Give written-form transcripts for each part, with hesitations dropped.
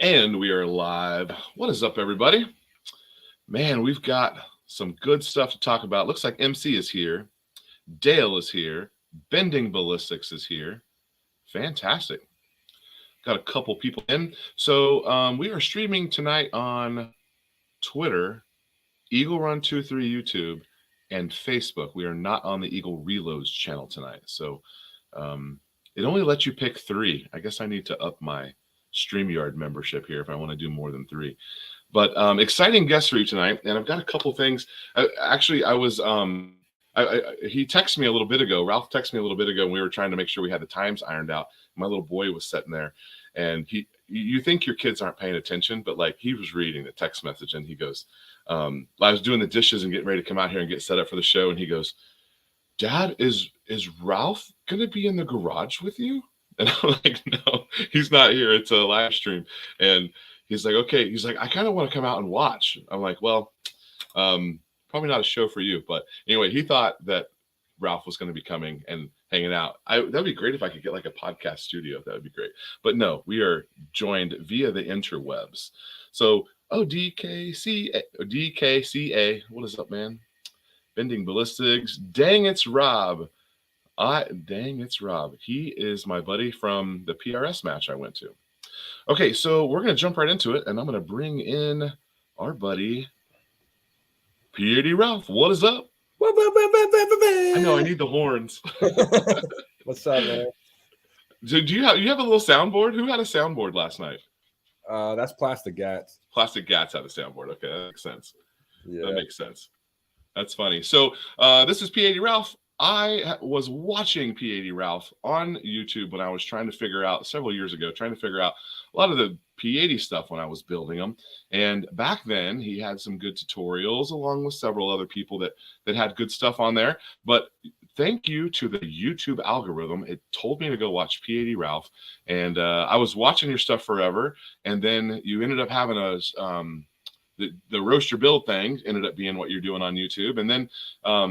And we are live. What is up, everybody? Man, we've got some good stuff to talk about. Looks like MC is here. Dale is here. Bending Ballistics is here. Fantastic. Got a couple people in. So we are streaming tonight on Twitter, Eagle Run 23 YouTube, and Facebook. We are not on the Eagle Reloads channel tonight. So it only lets you pick 3. I guess I need to up my StreamYard membership here if I want to do more than 3. But exciting guests for you tonight, and I've got a couple things. He texted me a little bit ago. Ralph texted me a little bit ago, and we were trying to make sure we had the times ironed out. My little boy was sitting there, and you think your kids aren't paying attention, but like he was reading the text message, and he goes, I was doing the dishes and getting ready to come out here and get set up for the show, and he goes, "Dad, is Ralph gonna be in the garage with you?" And I'm like, "No, he's not here. It's a live stream." And he's like, "Okay." He's like, "I kind of want to come out and watch." I'm like, "Well, probably not a show for you." But anyway, he thought that Ralph was going to be coming and hanging out. That'd be great if I could get like a podcast studio. That would be great. But no, we are joined via the interwebs. So, DKCA, what is up, man? Bending Ballistics. Dang, it's Rob. It's Rob. He is my buddy from the PRS match I went to. Okay, so we're going to jump right into it, and I'm going to bring in our buddy, P80Ralph. What is up? I know, I need the horns. What's up, man? So you have a little soundboard? Who had a soundboard last night? That's Plastic Gats. Plastic Gats had a soundboard. Okay, that makes sense. Yeah. That makes sense. That's funny. So this is P80Ralph. I was watching P80Ralph on YouTube when I was trying to figure out, several years ago, trying to figure out a lot of the P80 stuff when I was building them. And back then, he had some good tutorials along with several other people that had good stuff on there. But thank you to the YouTube algorithm. It told me to go watch P80Ralph. And I was watching your stuff forever. And then you ended up having a... The roast your build thing ended up being what you're doing on YouTube, and then I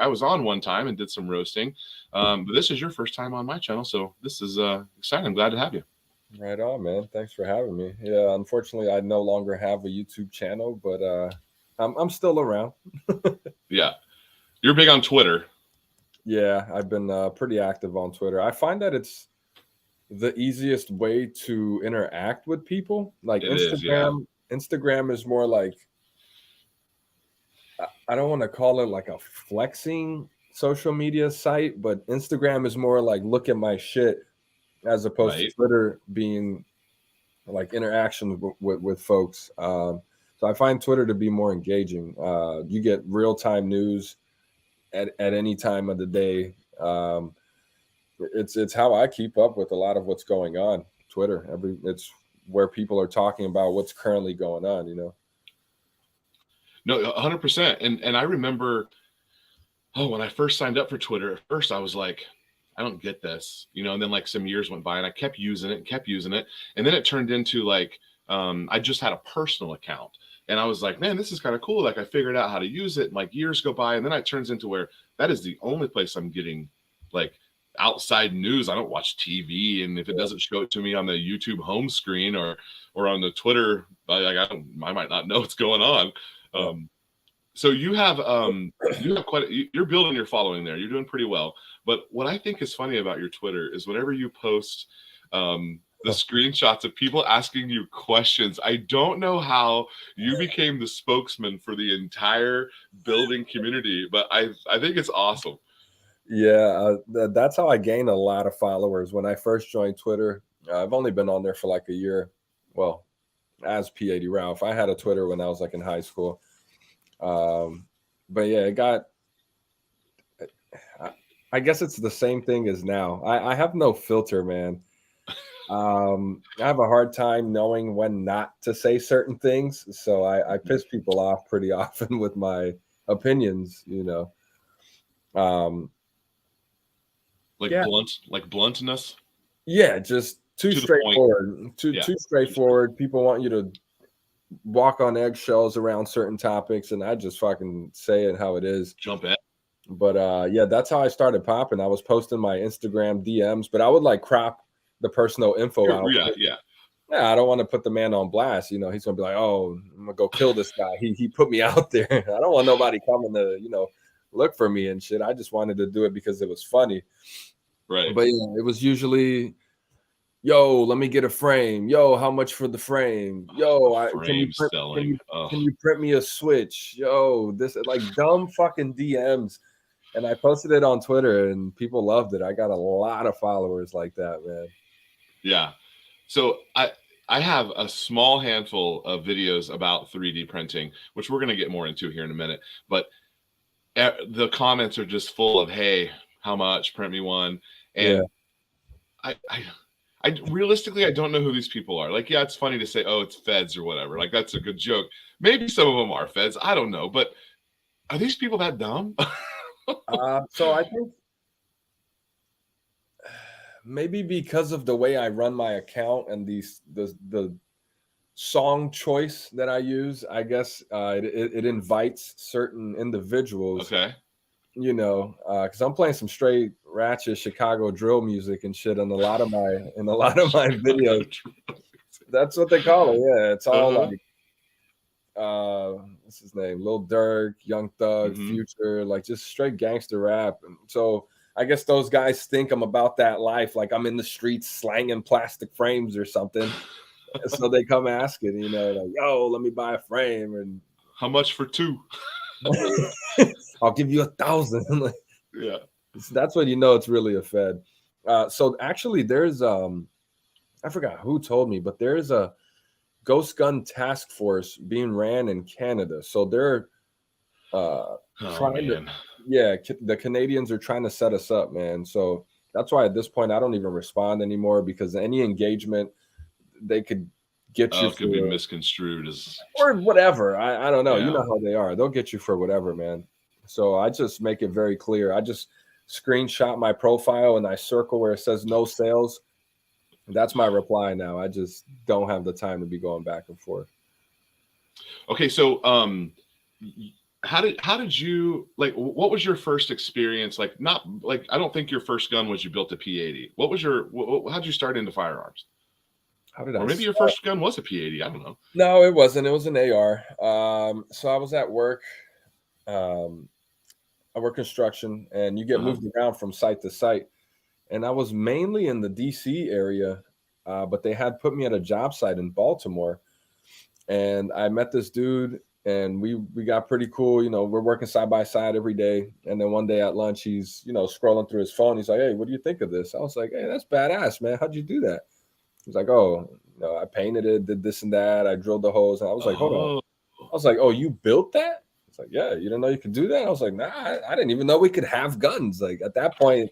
was on one time and did some roasting, but this is your first time on my channel, so this is exciting. I'm glad to have you. Right on, man. Thanks for having me. Yeah, unfortunately, I no longer have a YouTube channel, but I'm still around. Yeah, you're big on Twitter. Yeah, I've been pretty active on Twitter. I find that it's the easiest way to interact with people. Like Instagram. Instagram is more like, I don't want to call it like a flexing social media site, but Instagram is more like look at my shit, as opposed to Twitter being like interaction with folks. So I find Twitter to be more engaging. You get real-time news at any time of the day. It's how I keep up with a lot of what's going on. Twitter, it's where people are talking about what's currently going on, you know? No, 100%. And I remember, when I first signed up for Twitter, at first I was like, I don't get this, you know, and then like some years went by and I kept using it. And then it turned into like, I just had a personal account and I was like, man, this is kind of cool. Like I figured out how to use it and like years go by. And then it turns into where that is the only place I'm getting like outside news. I don't watch TV, and if it doesn't show it to me on the YouTube home screen or on the Twitter, I might not know what's going on. So you have you're building your following there. You're doing pretty well. But what I think is funny about your Twitter is whenever you post the screenshots of people asking you questions. I don't know how you became the spokesman for the entire building community, but I think it's awesome. Yeah, that's how I gained a lot of followers. When I first joined Twitter, I've only been on there for like a year. Well, as P80Ralph, I had a Twitter when I was like in high school. But yeah, I guess it's the same thing as now. I have no filter, man. I have a hard time knowing when not to say certain things. So I piss people off pretty often with my opinions, you know. Bluntness. Yeah, just too straightforward. Too straightforward. People want you to walk on eggshells around certain topics, and I just fucking say it how it is. Jump in. But yeah, that's how I started popping. I was posting my Instagram DMs, but I would like crop the personal info out. Yeah. Yeah, I don't want to put the man on blast. You know, he's gonna be like, "Oh, I'm gonna go kill this guy. He put me out there." I don't want nobody coming to, look for me and shit. I just wanted to do it because it was funny. Right. But yeah, it was usually, "Yo, let me get a frame. Yo, how much for the frame? Yo, can you Frame print, selling. can you print me a switch? Yo, this like dumb fucking DMs." And I posted it on Twitter, and people loved it. I got a lot of followers like that, man. Yeah. So I have a small handful of videos about 3D printing, which we're going to get more into here in a minute. But the comments are just full of, "Hey, how much? Print me one." And I realistically, I don't know who these people are. Like, yeah, it's funny to say, "Oh, it's feds" or whatever. Like, that's a good joke. Maybe some of them are feds. I don't know. But are these people that dumb? So I think maybe because of the way I run my account and the song choice that I use, I guess it invites certain individuals, Okay. because I'm playing some straight ratchet Chicago drill music and shit in a lot of my videos. That's what they call it. Yeah, it's all like what's his name? Lil Durk, Young Thug, Future, like just straight gangster rap. And so I guess those guys think I'm about that life, like I'm in the streets slanging plastic frames or something. So they come asking, like, "Yo, let me buy a frame." And how much for two? I'll give you 1,000. Yeah. That's when it's really a fed. So actually there's I forgot who told me, but there's a ghost gun task force being ran in Canada. So they're trying to, the Canadians are trying to set us up, man. So that's why at this point I don't even respond anymore, because any engagement they could get you could be misconstrued as or whatever. I don't know. You know how they are. They'll get you for whatever, man. So I just make it very clear. I just screenshot my profile and I circle where it says no sales. That's my reply now. I just don't have the time to be going back and forth. Okay, so how did you, like, what was your first experience? Like, not like, I don't think your first gun was you built a P80. What was how'd you start into firearms? How did or maybe your first gun was a P80. I don't know. No, it wasn't. It was an AR. So I was at work. I work construction, and you get moved around from site to site. And I was mainly in the DC area, but they had put me at a job site in Baltimore. And I met this dude, and we got pretty cool. We're working side by side every day. And then one day at lunch, he's, scrolling through his phone. He's like, "Hey, what do you think of this?" I was like, "Hey, that's badass, man. How'd you do that?" He's like, "Oh, I painted it, did this and that. I drilled the holes." And I was like, "Hold on." I was like, "Oh, you built that?" It's like, "Yeah, you didn't know you could do that?" I was like, "Nah, I didn't even know we could have guns." Like at that point,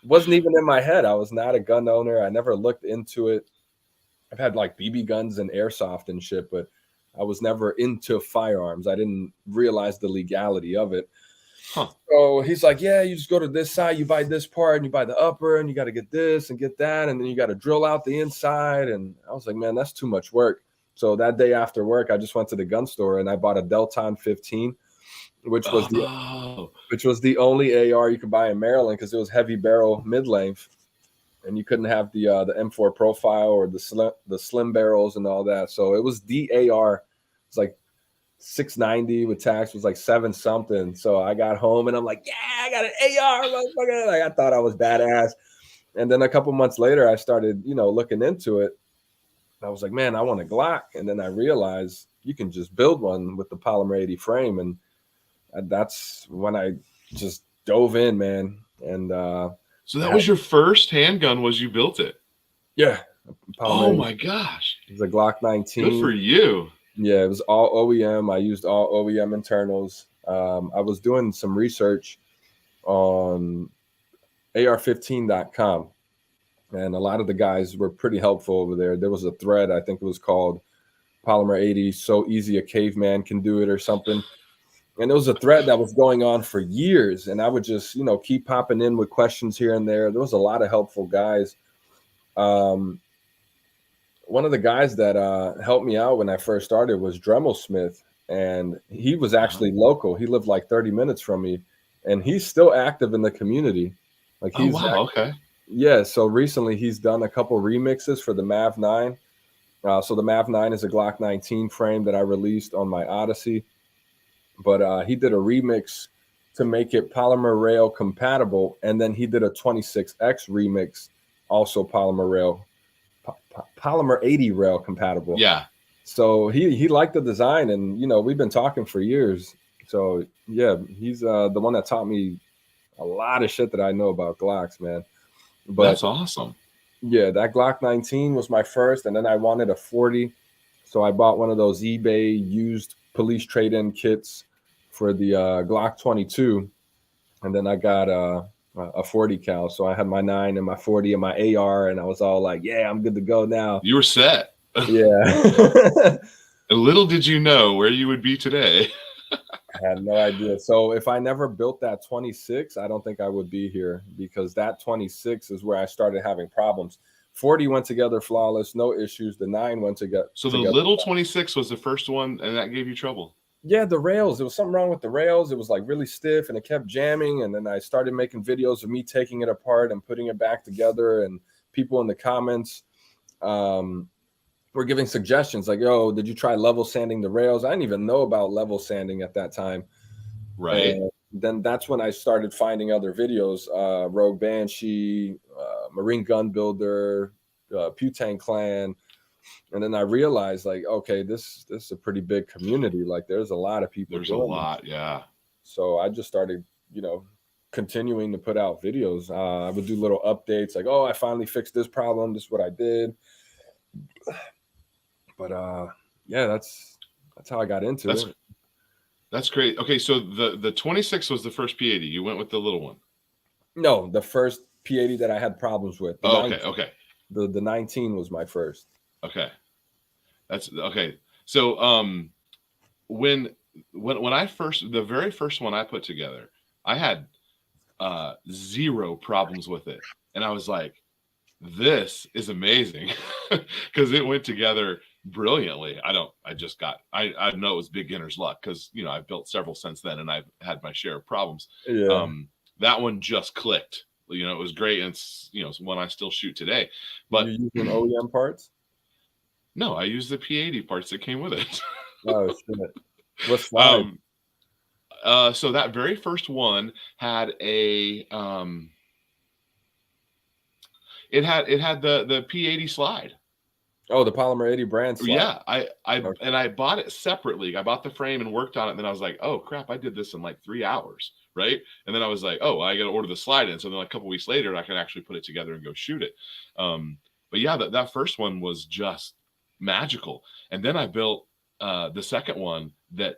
it wasn't even in my head. I was not a gun owner. I never looked into it. I've had like BB guns and airsoft and shit, but I was never into firearms. I didn't realize the legality of it. So he's like, "Yeah, you just go to this side, you buy this part, and you buy the upper, and you got to get this and get that, and then you got to drill out the inside." And I was like, "Man, that's too much work." So that day after work, I just went to the gun store and I bought a Delton 15, which was the only AR you could buy in Maryland, because it was heavy barrel mid length, and you couldn't have the M4 profile or the slim barrels and all that. So it was the AR. It's like $690 with tax, was like 7 something. So I got home and I'm like, "Yeah, I got an AR, motherfucker." Like I thought I was badass. And then a couple months later, I started, looking into it. I was like, "Man, I want a Glock." And then I realized you can just build one with the Polymer 80 frame. And that's when I just dove in, man. And so that was your first handgun, was you built it? Yeah. Oh my gosh. It was a Glock 19. Good for you. Yeah, it was all OEM. I used all OEM internals. I was doing some research on AR15.com, and a lot of the guys were pretty helpful over there. There was a thread, I think it was called Polymer 80, so easy a caveman can do it or something. And it was a thread that was going on for years, and I would just, keep popping in with questions here and there. There was a lot of helpful guys. One of the guys that helped me out when I first started was Dremel Smith, and he was actually local. He lived like 30 minutes from me, and he's still active in the community. Like he's okay. Yeah, so recently he's done a couple remixes for the Mav 9, So the Mav 9 is a Glock 19 frame that I released on my Odyssey, but he did a remix to make it polymer rail compatible, and then he did a 26X remix, also polymer rail, polymer 80 rail compatible. Yeah. So he liked the design, and we've been talking for years. So yeah, he's the one that taught me a lot of shit that I know about Glocks, man. But that's awesome. Yeah, that Glock 19 was my first, and then I wanted a 40, so I bought one of those eBay used police trade-in kits for the Glock 22, and then I got a 40 cal. So I had my 9 and my 40 and my AR, and I was all like, "Yeah, I'm good to go now." You were set. Yeah. Little did you know where you would be today. I had no idea. So if I never built that 26, I don't think I would be here, because that 26 is where I started having problems. 40 went together flawless, no issues. The 9 went together. So the little 26 was the first one, and that gave you trouble. Yeah, the rails. There was something wrong with the rails. It was like really stiff, and it kept jamming. And then I started making videos of me taking it apart and putting it back together. And people in the comments were giving suggestions like, "Yo, did you try level sanding the rails?" I didn't even know about level sanding at that time. Right. And then that's when I started finding other videos, Rogue Banshee, Marine Gun Builder, Putang Clan. And then I realized, like, okay, this is a pretty big community. Like, there's a lot of people. There's a lot, yeah. So I just started, continuing to put out videos. I would do little updates like, "Oh, I finally fixed this problem. This is what I did." But yeah, that's how I got into it. That's great. Okay, so the 26 was the first P80. You went with the little one. No, the first P80 that I had problems with. Okay. The 19 was my first. Okay. That's okay. So when the very first one I put together, I had 0 problems with it. And I was like, this is amazing, because it went together brilliantly. I know it was beginner's luck, because I've built several since then, and I've had my share of problems. Yeah. That one just clicked. It was great, and it's one I still shoot today. But you using OEM parts? No, I used the P80 parts that came with it. Oh shit! What slide? So that very first one had a it had the P80 slide. Oh, the Polymer 80 brand slide. Yeah, I bought it separately. I bought the frame and worked on it, and then I was like, "Oh crap, I did this in like 3 hours." Right? And then I was like, "Oh, I got to order the slide in." So then, like, a couple weeks later, I can actually put it together and go shoot it. But yeah, that first one was just magical. And then I built the second one that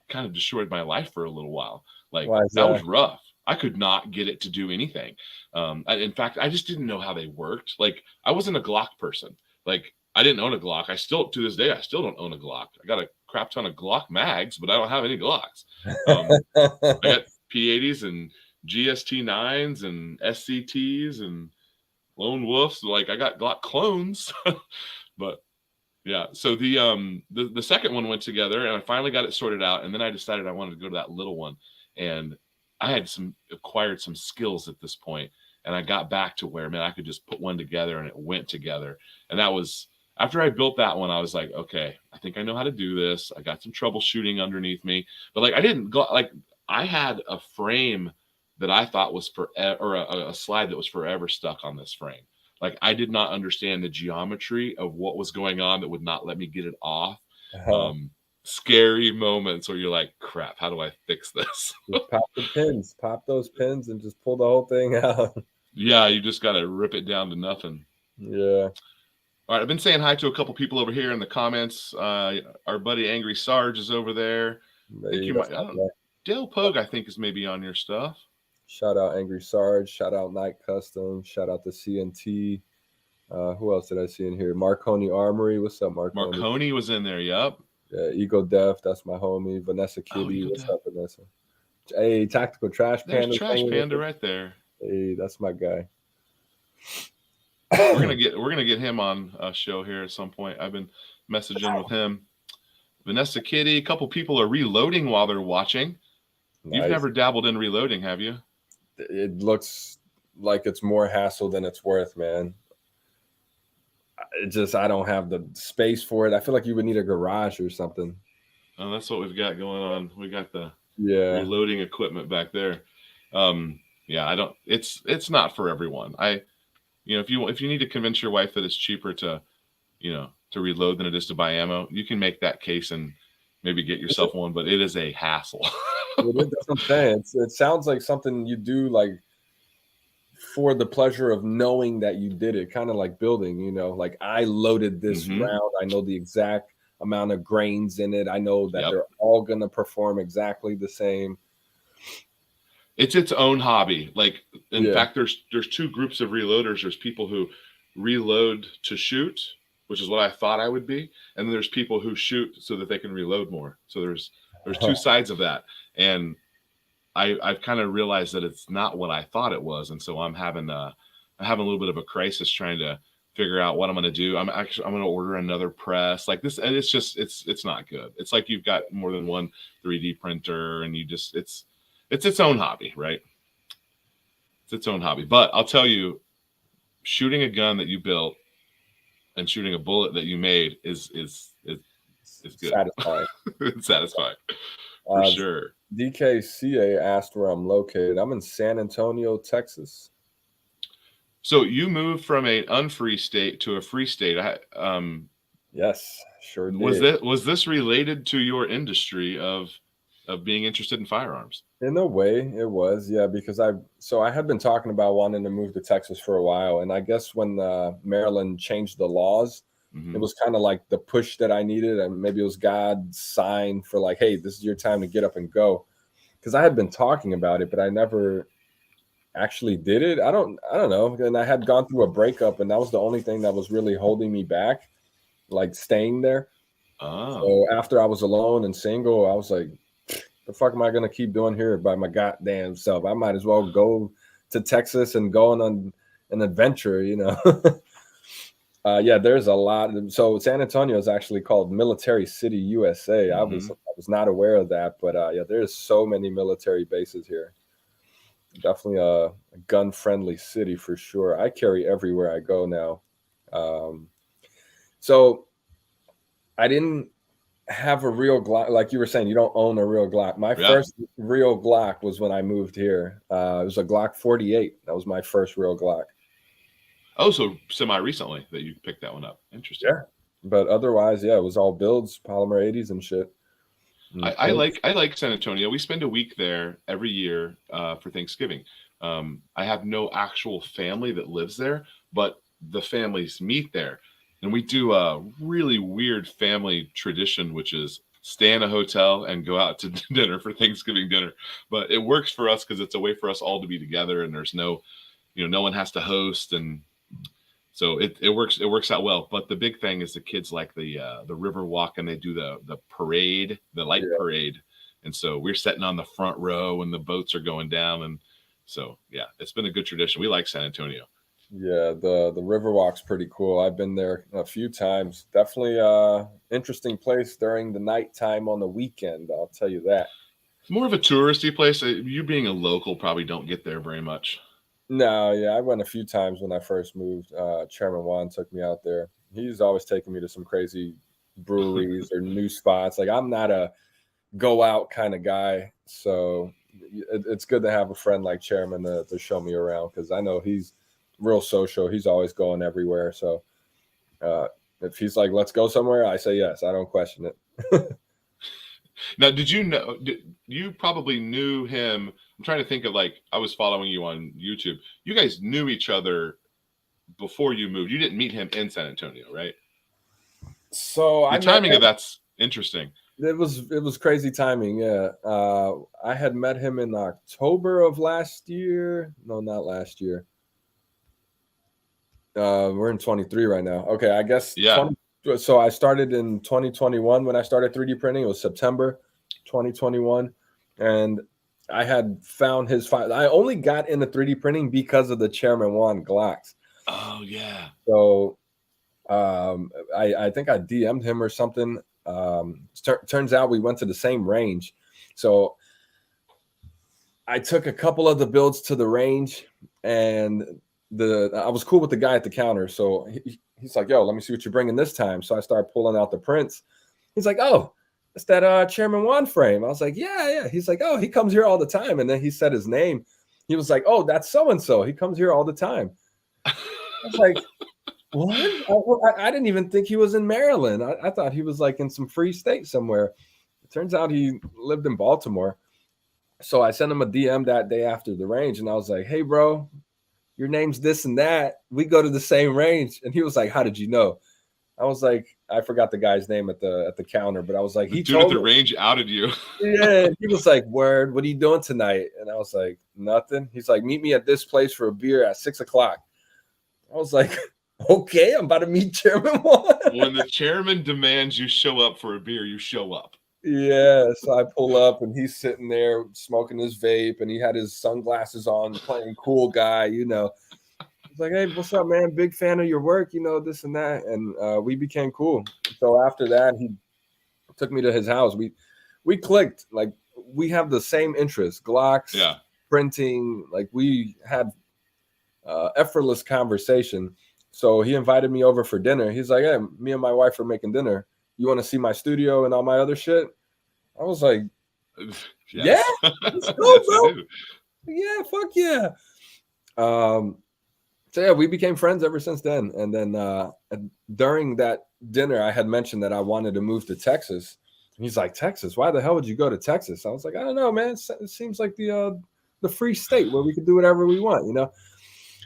kind of destroyed my life for a little while. Like, that was rough. I could not get it to do anything. In fact, I just didn't know how they worked. Like, I wasn't a Glock person. Like, I didn't own a Glock. To this day, I still don't own a Glock. I got a crap ton of Glock mags, but I don't have any Glocks. I got P80s and GST9s and SCTs and Lone Wolves. Like, I got Glock clones. But yeah, so the second one went together, and I finally got it sorted out, and then I decided I wanted to go to that little one, and I had acquired some skills at this point, and I got back to where, man, I could just put one together and it went together. And that was after I built that one. I was like, okay, I think I know how to do this. I got some troubleshooting underneath me, but like, I didn't go, like, I had a frame that I thought was or a slide that was forever stuck on this frame. Like, I did not understand the geometry of what was going on that would not let me get it off. Scary moments where you're like, crap, how do I fix this? Just pop those pins and just pull the whole thing out. Yeah, you just got to rip it down to nothing. Yeah. All right, I've been saying hi to a couple people over here in the comments. Our buddy Angry Sarge is over there. I think you might. Dale Pogue, I think, is maybe on your stuff. Shout out Angry Sarge. Shout out Night Custom. Shout out to CNT. Who else did I see in here? Marconi Armory. What's up, Marconi? Marconi was in there. Yep. Yeah, Ego Def. That's my homie. Vanessa Kitty. What's up, Vanessa? Hey, Tactical Trash Panda. There's Trash Panda right there. Hey, that's my guy. We're gonna get him on a show here at some point. I've been messaging with him. Vanessa Kitty. A couple people are reloading while they're watching. Nice. You've never dabbled in reloading, have you? It looks like it's more hassle than it's worth, man. I don't have the space for it. I feel like you would need a garage or something. Oh, that's what we've got going on. We got the reloading equipment back there. Yeah, I don't. It's not for everyone. If you need to convince your wife that it's cheaper to reload than it is to buy ammo, you can make that case and maybe get yourself one. But it is a hassle. That's what I'm saying. It sounds like something you do like for the pleasure of knowing that you did it, kind of like building. Like I loaded this round. I know the exact amount of grains in it. I know that they're all going to perform exactly the same. It's its own hobby. Like, in fact, there's two groups of reloaders. There's people who reload to shoot, which is what I thought I would be, and then there's people who shoot so that they can reload more. So there's two sides of that, and I've kind of realized that it's not what I thought it was, and so I'm having a little bit of a crisis trying to figure out what I'm going to do. I'm going to order another press like this, and it's not good. It's like you've got more than one 3D printer, and it's its own hobby, right? It's its own hobby. But I'll tell you, shooting a gun that you built and shooting a bullet that you made is good. Satisfying. It's satisfying for sure. DKCA asked where I'm located. I'm in San Antonio, Texas. So you moved from an unfree state to a free state. Yes, sure did. Was this related to your industry of being interested in firearms? In a way, it was, yeah, because I had been talking about wanting to move to Texas for a while, and I guess when Maryland changed the laws, it was kind of like the push that I needed, and maybe it was God's sign for like, hey, this is your time to get up and go. Because I had been talking about it, but I never actually did it. I don't know. And I had gone through a breakup, and that was the only thing that was really holding me back, like staying there. Oh. So after I was alone and single, I was like, the fuck am I going to keep doing here by my goddamn self? I might as well go to Texas and go on an adventure, Yeah, there's a lot. So San Antonio is actually called Military City, USA. I was not aware of that, but yeah, there's so many military bases here. Definitely a gun-friendly city for sure. I carry everywhere I go now. So I didn't have a real Glock. Like you were saying, you don't own a real Glock. My first real Glock was when I moved here. It was a Glock 48. That was my first real Glock. Oh, so semi-recently that you picked that one up. Interesting. Yeah. But otherwise, yeah, it was all builds, polymer 80s and shit. I like San Antonio. We spend a week there every year for Thanksgiving. I have no actual family that lives there, but the families meet there. And we do a really weird family tradition, which is stay in a hotel and go out to dinner for Thanksgiving dinner. But it works for us because it's a way for us all to be together, and there's no one has to host, and so it works out well. But the big thing is the kids like the river walk, and they do the parade, the light parade. And so we're sitting on the front row and the boats are going down. And so, yeah, it's been a good tradition. We like San Antonio. Yeah, the Riverwalk's pretty cool. I've been there a few times. Definitely interesting place during the nighttime on the weekend, I'll tell you that. It's more of a touristy place. You being a local probably don't get there very much. No, yeah, I went a few times when I first moved. Chairman Juan took me out there. He's always taking me to some crazy breweries or new spots. Like, I'm not a go out kind of guy, so it's good to have a friend like Chairman to show me around, because I know he's real social. He's always going everywhere. So if he's like, let's go somewhere, I say yes. I don't question it. Now, did you probably knew him? I'm trying to think of, like, I was following you on YouTube. You guys knew each other before you moved. You didn't meet him in San Antonio, right? So the timing of that's interesting. It was crazy timing. Yeah. I had met him in October of last year. No, not last year. We're in 23 right now. Okay, I guess. Yeah. So I started in 2021 when I started 3D printing. It was September 2021, and I had found his file. I only got into 3D printing because of the Chairman Juan Glocks. Oh yeah. So I think I DM'd him or something. Turns out we went to the same range, so I took a couple of the builds to the range, and I was cool with the guy at the counter, so he's like, yo, let me see what you're bringing this time. So I started pulling out the prints. He's like, oh, it's that Chairman Juan frame. I was like, yeah. He's like, oh, he comes here all the time. And then he said his name. He was like, oh, that's so-and-so. He comes here all the time. I was like, what? I didn't even think he was in Maryland. I thought he was like in some free state somewhere. It turns out he lived in Baltimore. So I sent him a DM that day after the range. And I was like, hey, bro, your name's this and that. We go to the same range. And he was like, how did you know? I was like, I forgot the guy's name at the counter, but I was like, he told me. The range outed you. Yeah. He was like, word, what are you doing tonight? And I was like, nothing. He's like, meet me at this place for a beer at 6 o'clock. I was like, okay, I'm about to meet Chairman Juan. When the chairman demands you show up for a beer, you show up. Yeah, so I pull up and he's sitting there smoking his vape and he had his sunglasses on, playing cool guy, you know. He's like, hey, what's up, man? Big fan of your work, you know, this and that. And we became cool. So after that, he took me to his house. We clicked. Like, we have the same interests, Glocks, printing. Like, we had effortless conversation. So he invited me over for dinner. He's like, hey, me and my wife are making dinner. You want to see my studio and all my other shit? I was like, yes. Yeah, let's go, bro. Yeah, fuck yeah. So yeah, we became friends ever since then. And then during that dinner, I had mentioned that I wanted to move to Texas. And he's like, Texas? Why the hell would you go to Texas? I was like, I don't know, man. It seems like the free state where we could do whatever we want, you know?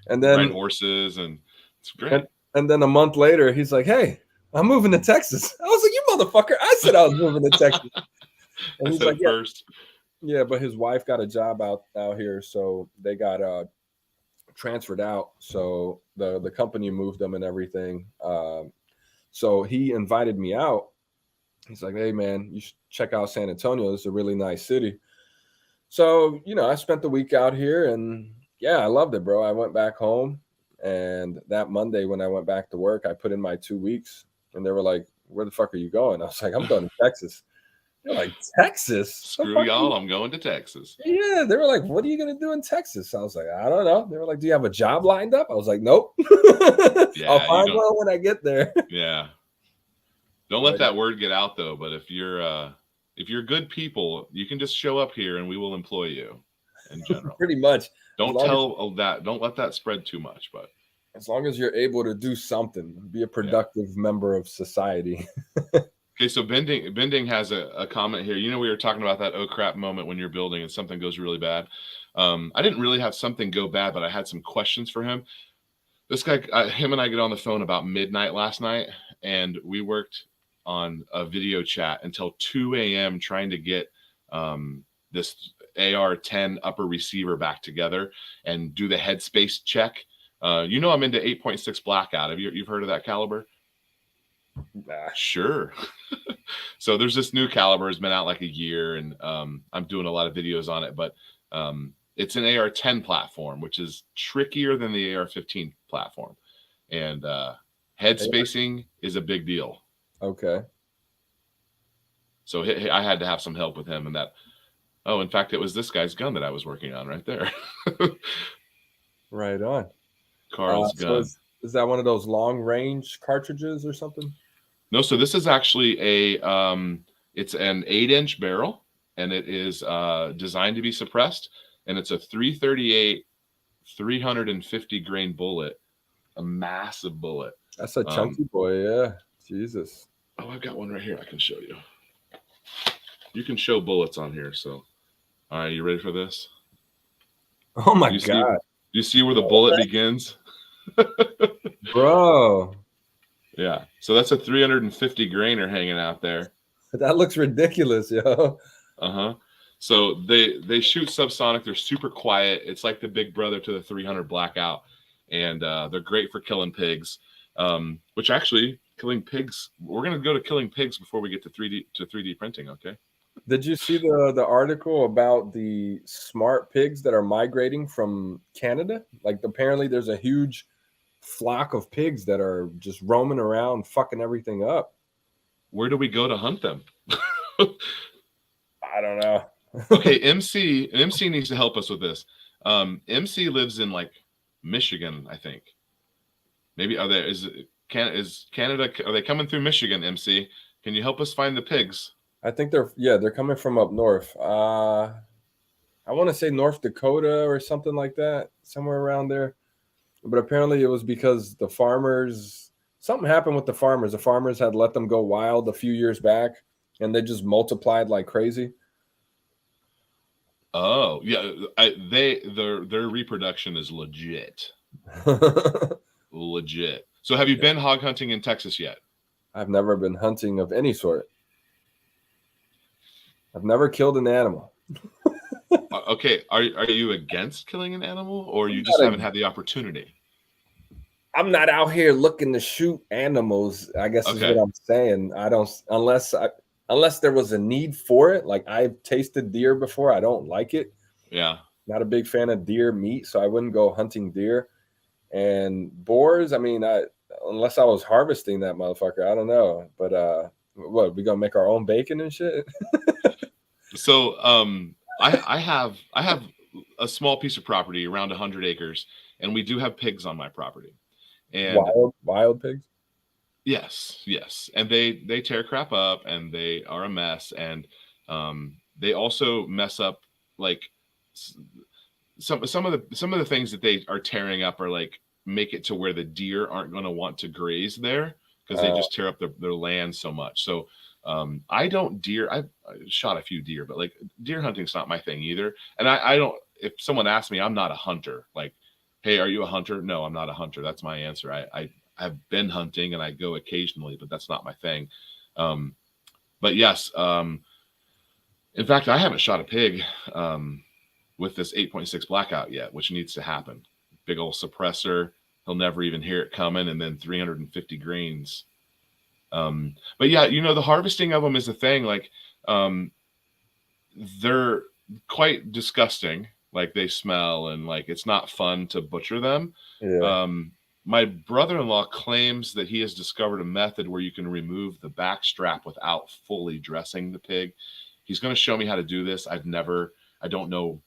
And then ride horses, and it's great. And then a month later, he's like, hey, I'm moving to Texas. I was like, you motherfucker. I said I was moving to Texas. And he's like, yeah, but his wife got a job out here. So they got transferred out. So the company moved them and everything. So he invited me out. He's like, hey, man, you should check out San Antonio. It's a really nice city. So, you know, I spent the week out here and yeah, I loved it, bro. I went back home. And that Monday when I went back to work, I put in my 2 weeks. And they were like, where the fuck are you going? I was like, I'm going to Texas. They're like, Texas? Screw y'all, I'm going to Texas. Yeah, they were like, what are you going to do in Texas? I was like, I don't know. They were like, do you have a job lined up? I was like, nope. Yeah, I'll find one when I get there. Yeah. Don't let that word get out, though. But if you're good people, you can just show up here and we will employ you in general. Pretty much. Don't let that spread too much, but as long as you're able to do something, be a productive member of society. Okay, so Bending has a comment here. You know, we were talking about that oh crap moment when you're building and something goes really bad. I didn't really have something go bad, but I had some questions for him. This guy, him and I get on the phone about midnight last night, and we worked on a video chat until 2 a.m. trying to get this AR-10 upper receiver back together and do the headspace check. You know, I'm into 8.6 blackout. You've heard of that caliber? Sure. So there's this new caliber, has been out like a year, and I'm doing a lot of videos on it, but it's an AR-10 platform, which is trickier than the AR-15 platform. And head spacing is a big deal. Okay. So I had to have some help with him, and that. Oh, in fact, it was this guy's gun that I was working on right there. Right on. Carl's gun. So is that one of those long range cartridges or something? No, so this is actually it's an 8-inch barrel, and it is designed to be suppressed, and it's a 338, 350 grain bullet, a massive bullet. That's a chunky boy, yeah. Jesus. Oh, I've got one right here I can show you. You can show bullets on here, so. All right, you ready for this? Oh my God. You see where the bullet begins? Bro. Yeah. So that's a 350 grainer hanging out there. That looks ridiculous, yo. Uh-huh. So they shoot subsonic. They're super quiet. It's like the big brother to the 300 blackout. And they're great for killing pigs. Which actually, killing pigs, we're going to go to killing pigs before we get to 3D printing, okay? Did you see the article about the smart pigs that are migrating from Canada? Like, apparently there's a huge flock of pigs that are just roaming around, fucking everything up. Where do we go to hunt them? I don't know. Okay, MC needs to help us with this. MC lives in like Michigan, I think. Maybe Canada, are they coming through Michigan, MC? Can you help us find the pigs? I think they're coming from up north. I want to say North Dakota or something like that, somewhere around there. But apparently it was because the farmers, something happened with the farmers. The farmers had let them go wild a few years back, and they just multiplied like crazy. Oh yeah, their reproduction is legit, legit. So have you been hog hunting in Texas yet? I've never been hunting of any sort. I've never killed an animal. Okay, are you against killing an animal, or you just haven't had the opportunity? I'm not out here looking to shoot animals, I guess is what I'm saying. I don't, unless there was a need for it. Like, I've tasted deer before. I don't like it. Yeah. Not a big fan of deer meat, so I wouldn't go hunting deer. And boars, I mean, unless I was harvesting that motherfucker, I don't know. But what, we gonna make our own bacon and shit? So I have a small piece of property, around 100 acres, and we do have pigs on my property. And wild pigs? Yes. And they tear crap up, and they are a mess, and they also mess up, like, some of the things that they are tearing up are like make it to where the deer aren't going to want to graze there, because they just tear up their land so much. So I don't deer. I shot a few deer, but like, deer hunting's not my thing either. And I don't, if someone asks me, I'm not a hunter. Like, hey, are you a hunter? No, I'm not a hunter. That's my answer. I've been hunting, and I go occasionally, but that's not my thing. But yes, in fact, I haven't shot a pig with this 8.6 blackout yet, which needs to happen. Big old suppressor. He'll never even hear it coming, and then 350 grains. But yeah, the harvesting of them is a thing. Like, they're quite disgusting. Like, they smell, and like, it's not fun to butcher them. Yeah. My brother-in-law claims that he has discovered a method where you can remove the back strap without fully dressing the pig. He's going to show me how to do this. I don't know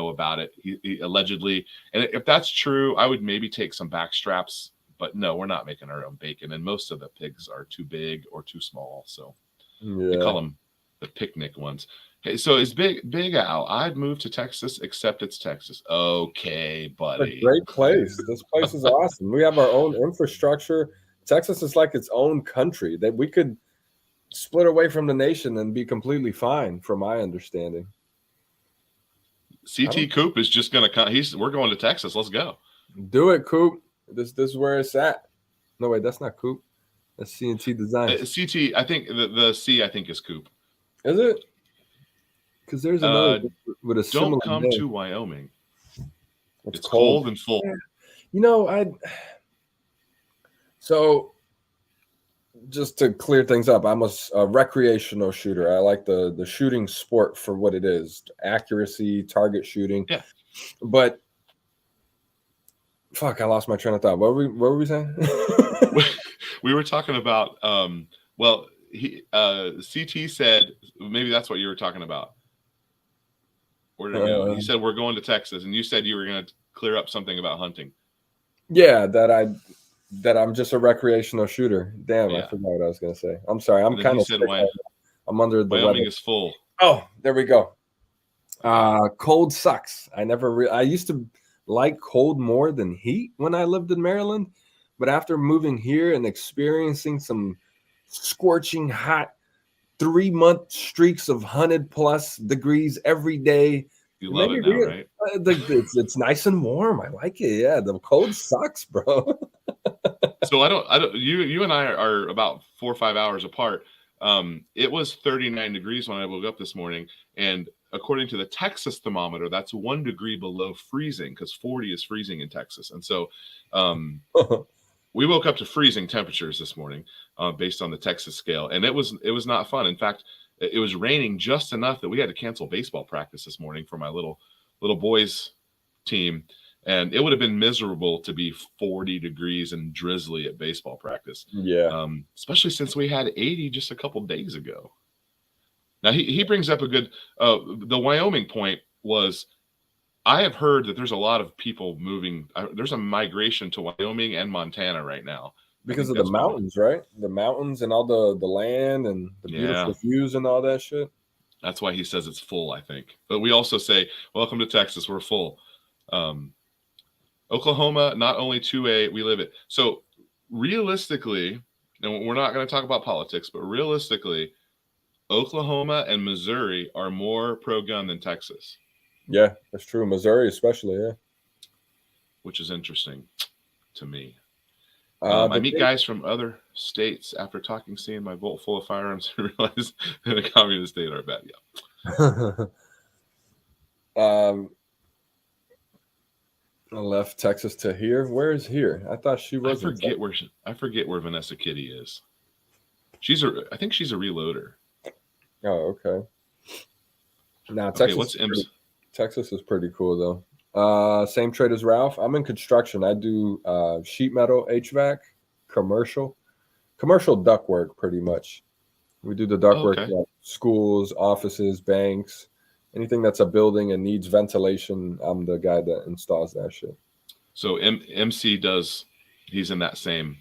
about it. He allegedly, and if that's true, I would maybe take some back straps, but no, we're not making our own bacon. And most of the pigs are too big or too small. So they call them the picnic ones. Okay, so is Big Al, I'd move to Texas, except it's Texas. Okay, buddy. It's a great place. This place is awesome. We have our own infrastructure. Texas is like its own country. That we could split away from the nation and be completely fine, from my understanding. CT Coop is just gonna come. We're going to Texas. Let's go. Do it, Coop. This is where it's at. No, wait, that's not Coop. That's CNT Designs. CT, I think the C, I think, is Coop. Is it? Because there's another with a similar Don't come name. to Wyoming. It's cold and full. So just to clear things up, I'm a recreational shooter. I like the shooting sport for what it is, accuracy, target shooting. Yeah. But fuck, I lost my train of thought. What were we saying? We were talking about well, CT said maybe that's what you were talking about. Where did it go? He said we're going to Texas, and you said you were going to clear up something about hunting. Yeah, that I'm just a recreational shooter. Damn, yeah. I forgot what I was going to say. I'm sorry. I'm kind of sick. I'm under the Wyoming weather. Is full. Oh, there we go. Cold sucks. I used to like cold more than heat when I lived in Maryland, but after moving here and experiencing some scorching hot 3-month streaks of 100+ degrees every day, you love it now, right? It's nice and warm. I like it. Yeah, the cold sucks, bro. So I don't. You and I are about 4 or 5 hours apart. It was 39 degrees when I woke up this morning, and according to the Texas thermometer, that's 1 degree below freezing, because 40 is freezing in Texas. And so we woke up to freezing temperatures this morning based on the Texas scale. And it was not fun. In fact, it was raining just enough that we had to cancel baseball practice this morning for my little boys team. And it would have been miserable to be 40 degrees and drizzly at baseball practice. Yeah. Especially since we had 80 just a couple days ago. Now, he brings up a good, the Wyoming point was, I have heard that there's a lot of people moving. There's a migration to Wyoming and Montana right now Because of the mountains, right? The mountains and all the land and the beautiful views and all that shit. That's why he says it's full, I think. But we also say, welcome to Texas, we're full. Oklahoma, not only 2A, we live it. So realistically, and we're not going to talk about politics, but realistically, Oklahoma and Missouri are more pro-gun than Texas. Yeah, that's true. Missouri especially, yeah. Which is interesting to me. I meet guys from other states after seeing my vault full of firearms and realize in a communist state are bad. Yeah. I left Texas to here. Where is here? I thought she was. I forget where Vanessa Kitty is. I think she's a reloader. Oh, okay. Now Texas. Texas is pretty cool though. Same trade as Ralph. I'm in construction. I do sheet metal, HVAC, commercial ductwork pretty much. We do the ductwork for schools, offices, banks, anything that's a building and needs ventilation. I'm the guy that installs that shit. So MC he's in that same.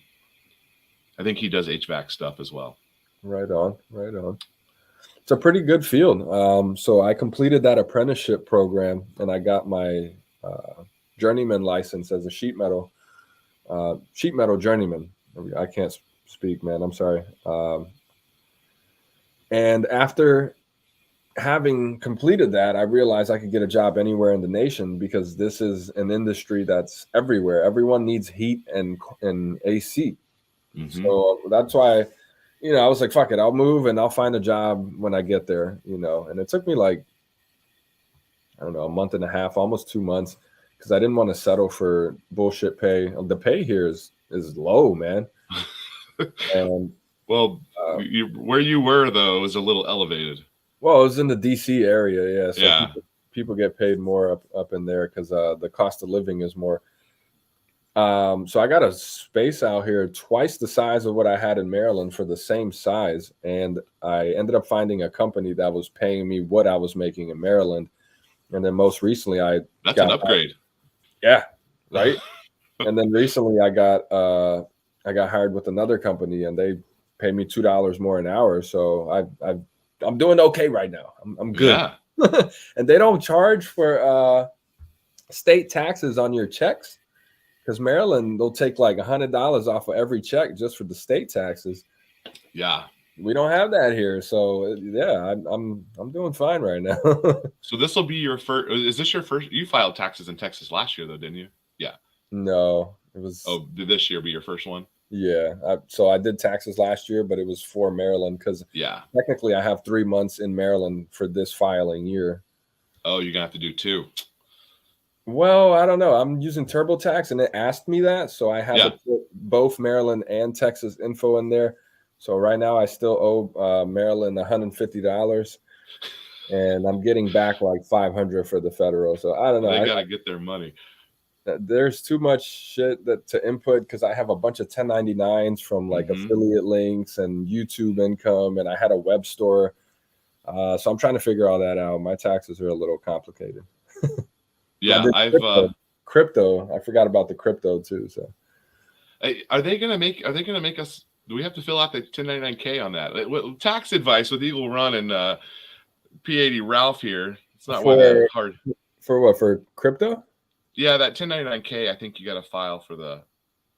I think he does HVAC stuff as well. Right on. It's a pretty good field. So I completed that apprenticeship program and I got my journeyman license as a sheet metal journeyman. I can't speak, man. I'm sorry. And after having completed that, I realized I could get a job anywhere in the nation because this is an industry that's everywhere. Everyone needs heat and AC. Mm-hmm. So that's why, I was like, fuck it, I'll move and I'll find a job when I get there, and it took me like, I don't know, a month and a half, almost 2 months, because I didn't want to settle for bullshit pay. The pay here is low, man. And well, where you were though was a little elevated. Well, it was in the DC area, yeah. So people get paid more up in there because the cost of living is more. So I got a space out here twice the size of what I had in Maryland for the same size, and I ended up finding a company that was paying me what I was making in Maryland. And then most recently, that's an upgrade. Yeah, right. And then recently, I got hired with another company, and they paid me $2 more an hour. So I'm doing okay right now. I'm good. Yeah. And they don't charge for state taxes on your checks, because Maryland, they'll take like $100 off of every check just for the state taxes. Yeah. We don't have that here. So yeah, I'm doing fine right now. So this will be your first. Is this your first? You filed taxes in Texas last year though, didn't you? Yeah. No, it was. Oh, did this year be your first one? Yeah. So I did taxes last year, but it was for Maryland because technically I have 3 months in Maryland for this filing year. Oh, you're gonna have to do 2. Well, I don't know. I'm using TurboTax, and it asked me that, so I had to put both Maryland and Texas info in there. So right now, I still owe Maryland $150, and I'm getting back like $500 for the federal. So I don't know. They gotta get their money. There's too much shit to input because I have a bunch of 1099s from like affiliate links and YouTube income, and I had a web store. So I'm trying to figure all that out. My taxes are a little complicated. Yeah, crypto. I forgot about the crypto too. So, are they gonna make us? Do we have to fill out the 1099K on that? Tax advice with Eagle Run and P80Ralph here. It's not that hard. For what? For crypto? Yeah, that 1099K. I think you got to file for the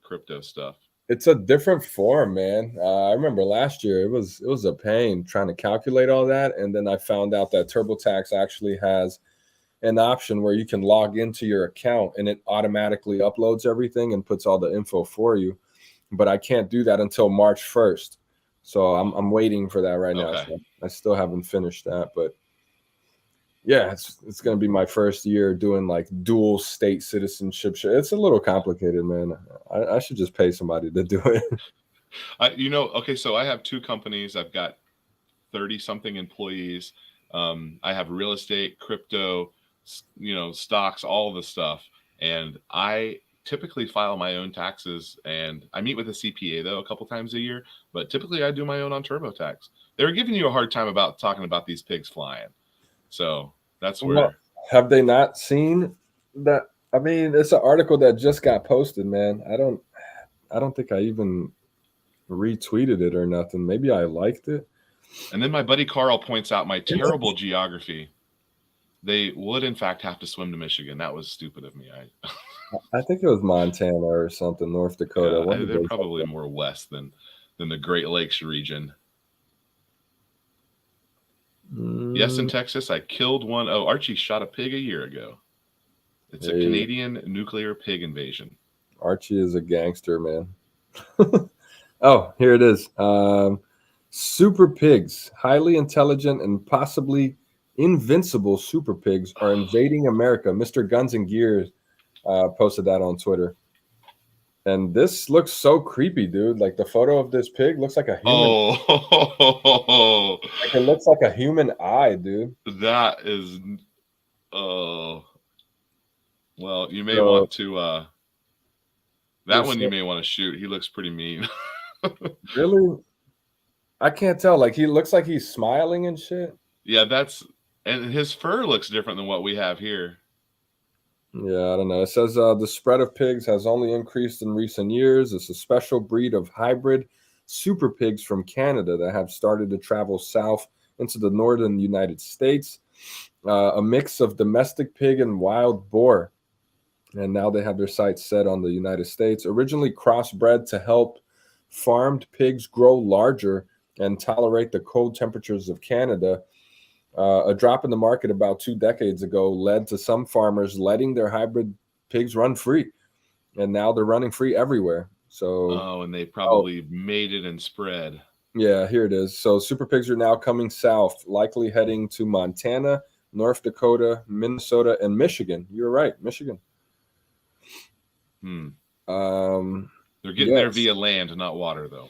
crypto stuff. It's a different form, man. I remember last year it was a pain trying to calculate all that, and then I found out that TurboTax actually has an option where you can log into your account and it automatically uploads everything and puts all the info for you. But I can't do that until March 1st. So I'm waiting for that right now. So I still haven't finished that, but yeah, it's going to be my first year doing like dual state citizenship shit. It's a little complicated, man. I should just pay somebody to do it. So I have 2 companies. I've got 30 something employees. I have real estate, crypto, stocks, all the stuff. And I typically file my own taxes, and I meet with a CPA though a couple times a year, but typically I do my own on TurboTax. They were giving you a hard time about talking about these pigs flying. So that's where. Well, have they not seen that? I mean, it's an article that just got posted, man. I don't think I even retweeted it or nothing. Maybe I liked it. And then my buddy Carl points out my terrible geography. They would, in fact, have to swim to Michigan. That was stupid of me. I think it was Montana or something, North Dakota. Yeah, they're probably more west than the Great Lakes region. Yes, in Texas, I killed one. Oh, Archie shot a pig a year ago. It's a Canadian nuclear pig invasion. Archie is a gangster, man. Oh, here it is. Super pigs, highly intelligent and possibly invincible super pigs are invading America. Mr. Guns and Gears posted that on Twitter. And this looks so creepy, dude. Like the photo of this pig looks like a human. Oh, like it looks like a human eye, dude. That is, well, you may want to. That one you may want to shoot. He looks pretty mean. Really? I can't tell. Like he looks like he's smiling and shit. Yeah, and his fur looks different than what we have here. Yeah, I don't know. It says the spread of pigs has only increased in recent years. It's a special breed of hybrid super pigs from Canada that have started to travel south into the northern United States. A mix of domestic pig and wild boar. And now they have their sights set on the United States. Originally crossbred to help farmed pigs grow larger and tolerate the cold temperatures of Canada. A drop in the market about 2 decades ago led to some farmers letting their hybrid pigs run free. And now they're running free everywhere. So, and they probably mated and spread. Yeah, here it is. So super pigs are now coming south, likely heading to Montana, North Dakota, Minnesota, and Michigan. You're right, Michigan. They're getting there via land, not water, though.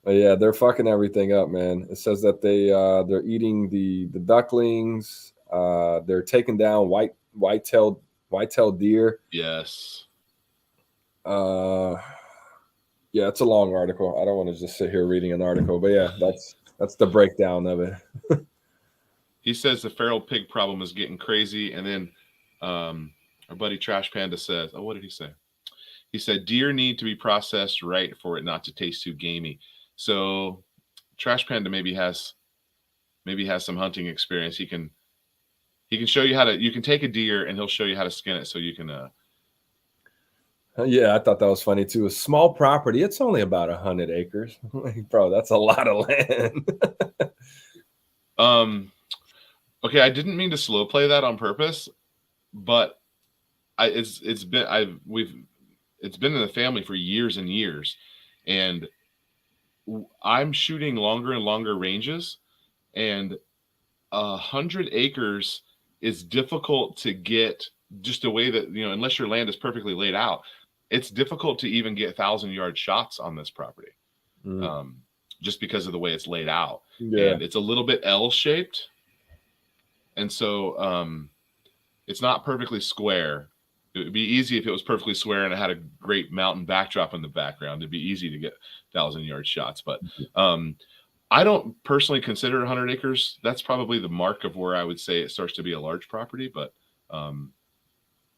Yeah, they're fucking everything up, man. It says that they're eating the ducklings. They're taking down white-tailed deer. Yes. Yeah, it's a long article. I don't want to just sit here reading an article, but yeah, that's the breakdown of it. He says the feral pig problem is getting crazy, and then our buddy Trash Panda says, "Oh, what did he say?" He said deer need to be processed right for it not to taste too gamey. So Trash Panda maybe has some hunting experience. He can show you you can take a deer and he'll show you how to skin it so you can Yeah, I thought that was funny too. A small property, it's only about 100 acres. Bro, that's a lot of land. Okay, I didn't mean to slow play that on purpose, but it's been in the family for years and years, and I'm shooting longer and longer ranges, and 100 acres is difficult to get just the way that, unless your land is perfectly laid out, it's difficult to even get 1,000-yard shots on this property. Just because of the way it's laid out. Yeah. And it's a little bit L-shaped. And so it's not perfectly square. It would be easy if it was perfectly square and it had a great mountain backdrop in the background. It'd be easy to get 1,000-yard shots. But I don't personally consider 100 acres. That's probably the mark of where I would say it starts to be a large property. But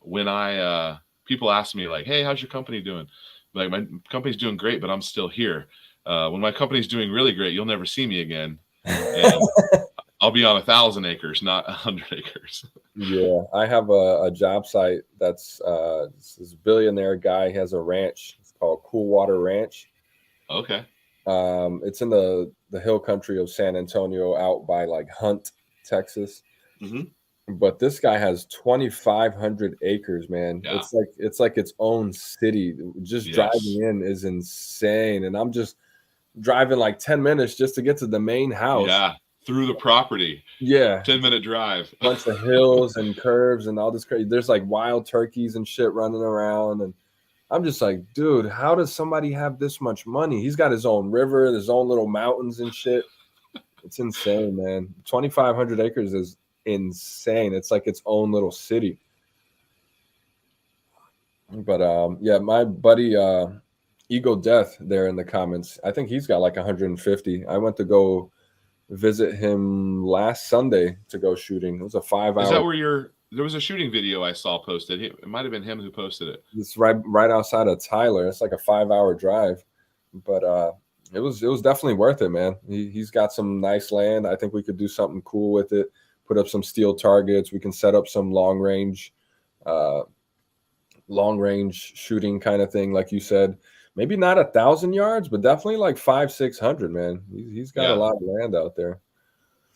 when people ask me like, "Hey, how's your company doing?" Like, my company's doing great, but I'm still here. When my company's doing really great, you'll never see me again. And I'll be on 1,000 acres, not 100 acres. Yeah, I have a job site that's this billionaire guy has a ranch. It's called Cool Water Ranch. Okay. It's in the hill country of San Antonio, out by like Hunt, Texas. But this guy has 2,500 acres, man. Yeah. It's like its own city. Just driving in is insane, and I'm just driving like 10 minutes just to get to the main house. Yeah, through the property. Yeah, 10-minute drive. Bunch of hills and curves and all this crazy. There's like wild turkeys and shit running around, and I'm just like, dude, how does somebody have this much money? He's got his own river, his own little mountains and shit. It's insane, man. 2,500 acres is insane. It's like its own little city. But yeah, my buddy Ego Death there in the comments, I think he's got like 150. I went to go visit him last Sunday to go shooting. It was a 5-hour. Is that where there was a shooting video I saw posted. It might have been him who posted it. It's right outside of Tyler. It's like a 5-hour drive, but it was definitely worth it, man. He's got some nice land. I think we could do something cool with it. Put up some steel targets. We can set up some long range shooting kind of thing, like you said. Maybe not 1,000 yards, but definitely like 500-600. Man, he's got a lot of land out there.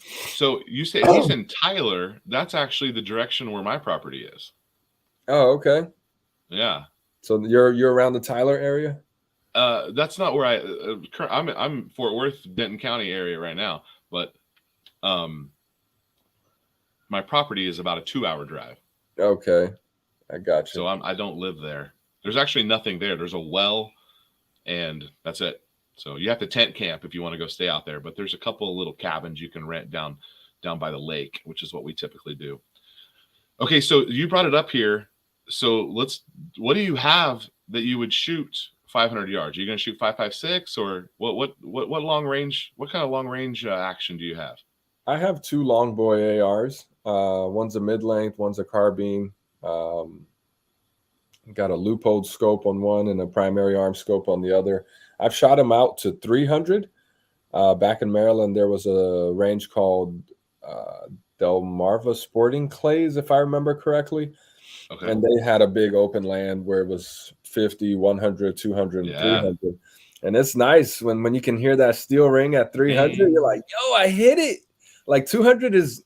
So you say he's in Tyler. That's actually the direction where my property is. Oh, okay. Yeah. So you're around the Tyler area? That's not where I'm Fort Worth, Denton County area right now, but my property is about a 2-hour drive. Okay, I got you. So I don't live there. There's actually nothing there. There's a well, and that's it. So you have to tent camp if you want to go stay out there. But there's a couple of little cabins you can rent down by the lake, which is what we typically do. Okay, so you brought it up here. So what do you have that you would shoot 500 yards? Are you going to shoot 5.56 or what long range? What kind of long range action do you have? I have 2 long boy ARs. One's a mid length, one's a carbine. Got a loophole scope on one and a primary arm scope on the other. I've shot them out to 300. Back in Maryland, there was a range called Delmarva Sporting Clays, if I remember correctly. Okay. And they had a big open land where it was 50, 100, 200, and 300. And it's nice when you can hear that steel ring at 300. You're like, yo, I hit it. Like 200 is,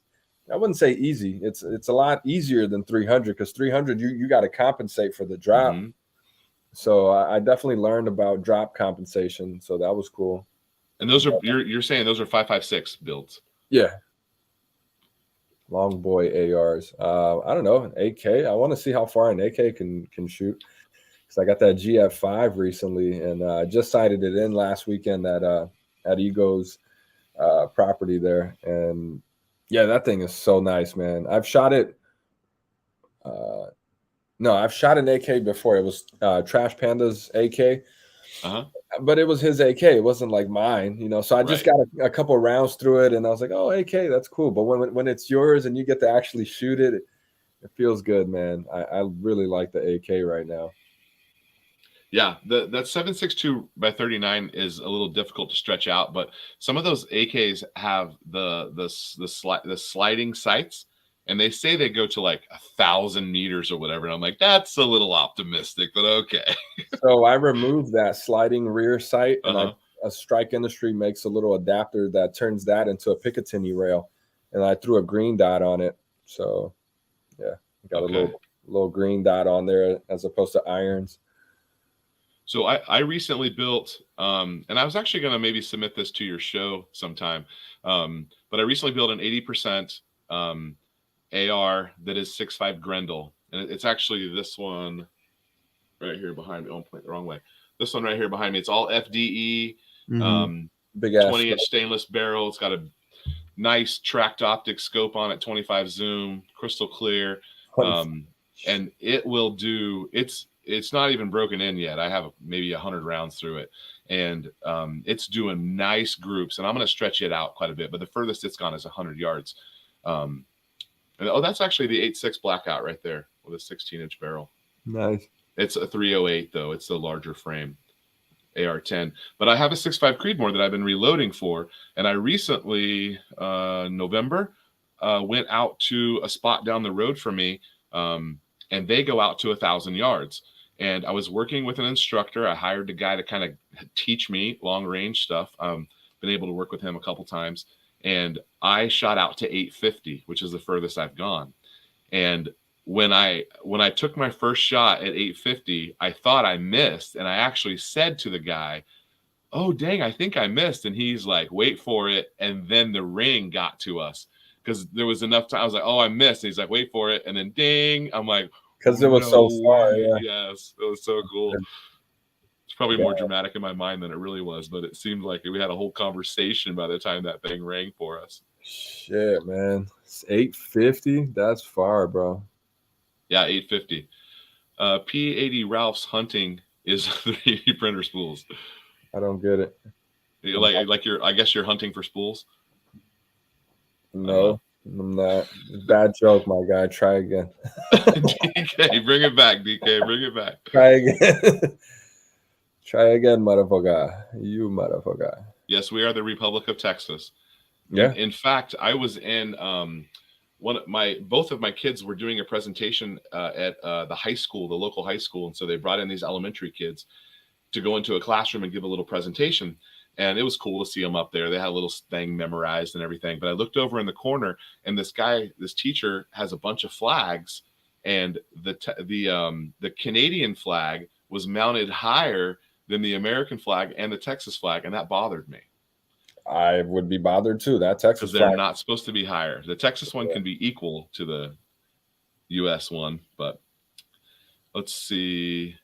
I wouldn't say easy. It's a lot easier than 300 because 300 you got to compensate for the drop. Mm-hmm. So I definitely learned about drop compensation. So that was cool. And those are you're saying those are 5.56 builds? Yeah. Long boy ARs. I don't know, an AK. I want to see how far an AK can shoot. Because I got that GF5 recently, and I just sighted it in last weekend at Ego's property there, and yeah, that thing is so nice, man. I've shot it. No, I've shot an AK before. It was Trash Panda's AK, but it was his AK. It wasn't like mine, you know. So I just got a couple rounds through it, and I was like, "Oh, AK, that's cool." But when it's yours and you get to actually shoot it, it feels good, man. I really like the AK right now. Yeah, that 7.62 by 39 is a little difficult to stretch out, but some of those AKs have the sliding sights, and they say they go to like 1,000 meters or whatever. And I'm like, that's a little optimistic, but okay. So I removed that sliding rear sight, and a Strike Industry makes a little adapter that turns that into a Picatinny rail, and I threw a green dot on it. So yeah, got a little green dot on there as opposed to irons. So I recently built, and I was actually going to maybe submit this to your show sometime, but I recently built an 80% AR that is 6.5 Grendel, and it's actually this one right here behind me. Oh, I'm pointing the wrong way. This one right here behind me. It's all FDE, big 20-inch stainless barrel. It's got a nice tracked optic scope on it, 25 zoom, crystal clear, and it will do. It's not even broken in yet. I have maybe 100 rounds through it, and it's doing nice groups. And I'm going to stretch it out quite a bit, but the furthest it's gone is 100 yards. And that's actually the 8.6 Blackout right there with a 16-inch barrel. Nice. It's a 308 though. It's the larger frame, AR-10. But I have a 6.5 Creedmoor that I've been reloading for, and I recently, November, went out to a spot down the road from me, and they go out to 1,000 yards. And I was working with an instructor. I hired a guy to kind of teach me long range stuff. Been able to work with him a couple times, and I shot out to 850, which is the furthest I've gone. And when I took my first shot at 850, I thought I missed, and I actually said to the guy, "Oh dang, I think I missed." And he's like, "Wait for it." And then the ring got to us because there was enough time. I was like, "Oh, I missed." And he's like, "Wait for it." And then ding, I'm like, because it was so far. Yeah. Yes, it was so cool. It's probably more dramatic in my mind than it really was, but it seemed like we had a whole conversation by the time that thing rang for us. Shit, man. It's 850. That's far, bro. Yeah, 850. P80Ralph's hunting is 3D printer spools. I don't get it. Like I guess you're hunting for spools? No. I'm not. Bad joke, my guy. Try again. DK, bring it back. DK, bring it back. Try again. Try again, motherfucker. You motherfucker. Yes, we are the Republic of Texas. Yeah. In fact, I was in both of my kids were doing a presentation at the high school, the local high school, and so they brought in these elementary kids to go into a classroom and give a little presentation. And it was cool to see them up there. They had a little thing memorized and everything. But I looked over in the corner, and this teacher has a bunch of flags, and the Canadian flag was mounted higher than the American flag and the Texas flag, and that bothered me. I would be bothered too. That Texas because they're not supposed to be higher. The Texas one can be equal to the U.S. one, but let's see.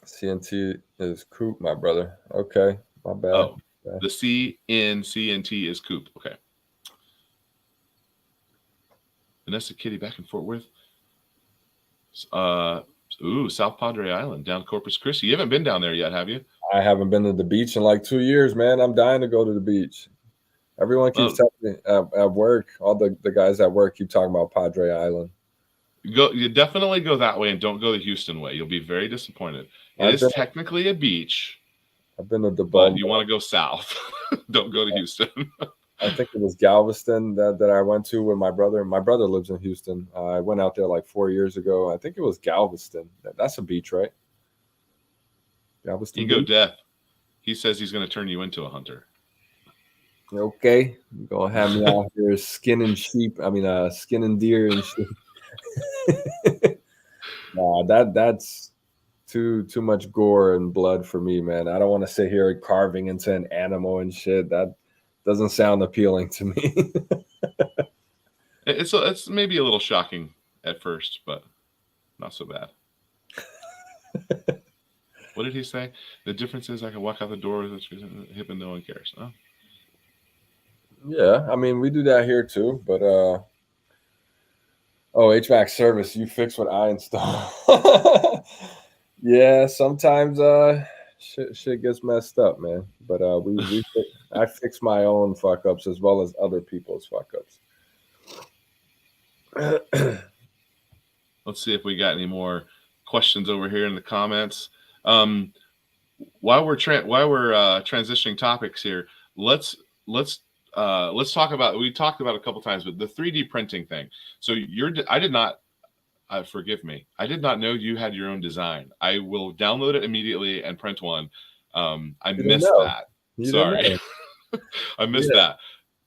CNT is Coop, my brother. Okay, my bad. Oh, the CNT is Coop. Okay. Vanessa Kitty back in Fort Worth. South Padre Island, down Corpus Christi. You haven't been down there yet, have you? I haven't been to the beach in like 2 years, man. I'm dying to go to the beach. Everyone keeps telling me at work, all the guys at work keep talking about Padre Island. You definitely go that way and don't go the Houston way. You'll be very disappointed. It is technically a beach. I've been to the but you want to go south. Don't go to Houston. I think it was Galveston that I went to with my brother. My brother lives in Houston. I went out there like 4 years ago. I think it was Galveston. That's a beach, right? Galveston. Ego Death. He says he's going to turn you into a hunter. Okay. You're going to have me out here skinning deer and shit. Nah, that's too much gore and blood for me, man. I don't want to sit here carving into an animal and shit. That doesn't sound appealing to me. It's maybe a little shocking at first, but not so bad. What did he say? The difference is I can walk out the door with a hip and no one cares. Oh. Yeah, I mean, we do that here too, but HVAC service, you fix what I install. Yeah, sometimes shit gets messed up, man. But I fix my own fuck ups as well as other people's fuck ups. Let's see if we got any more questions over here in the comments. While we're transitioning topics here, let's talk about. We talked about a couple times, but the 3D printing thing. So forgive me. I did not know you had your own design. I will download it immediately and print one. I missed that. Sorry. I missed that.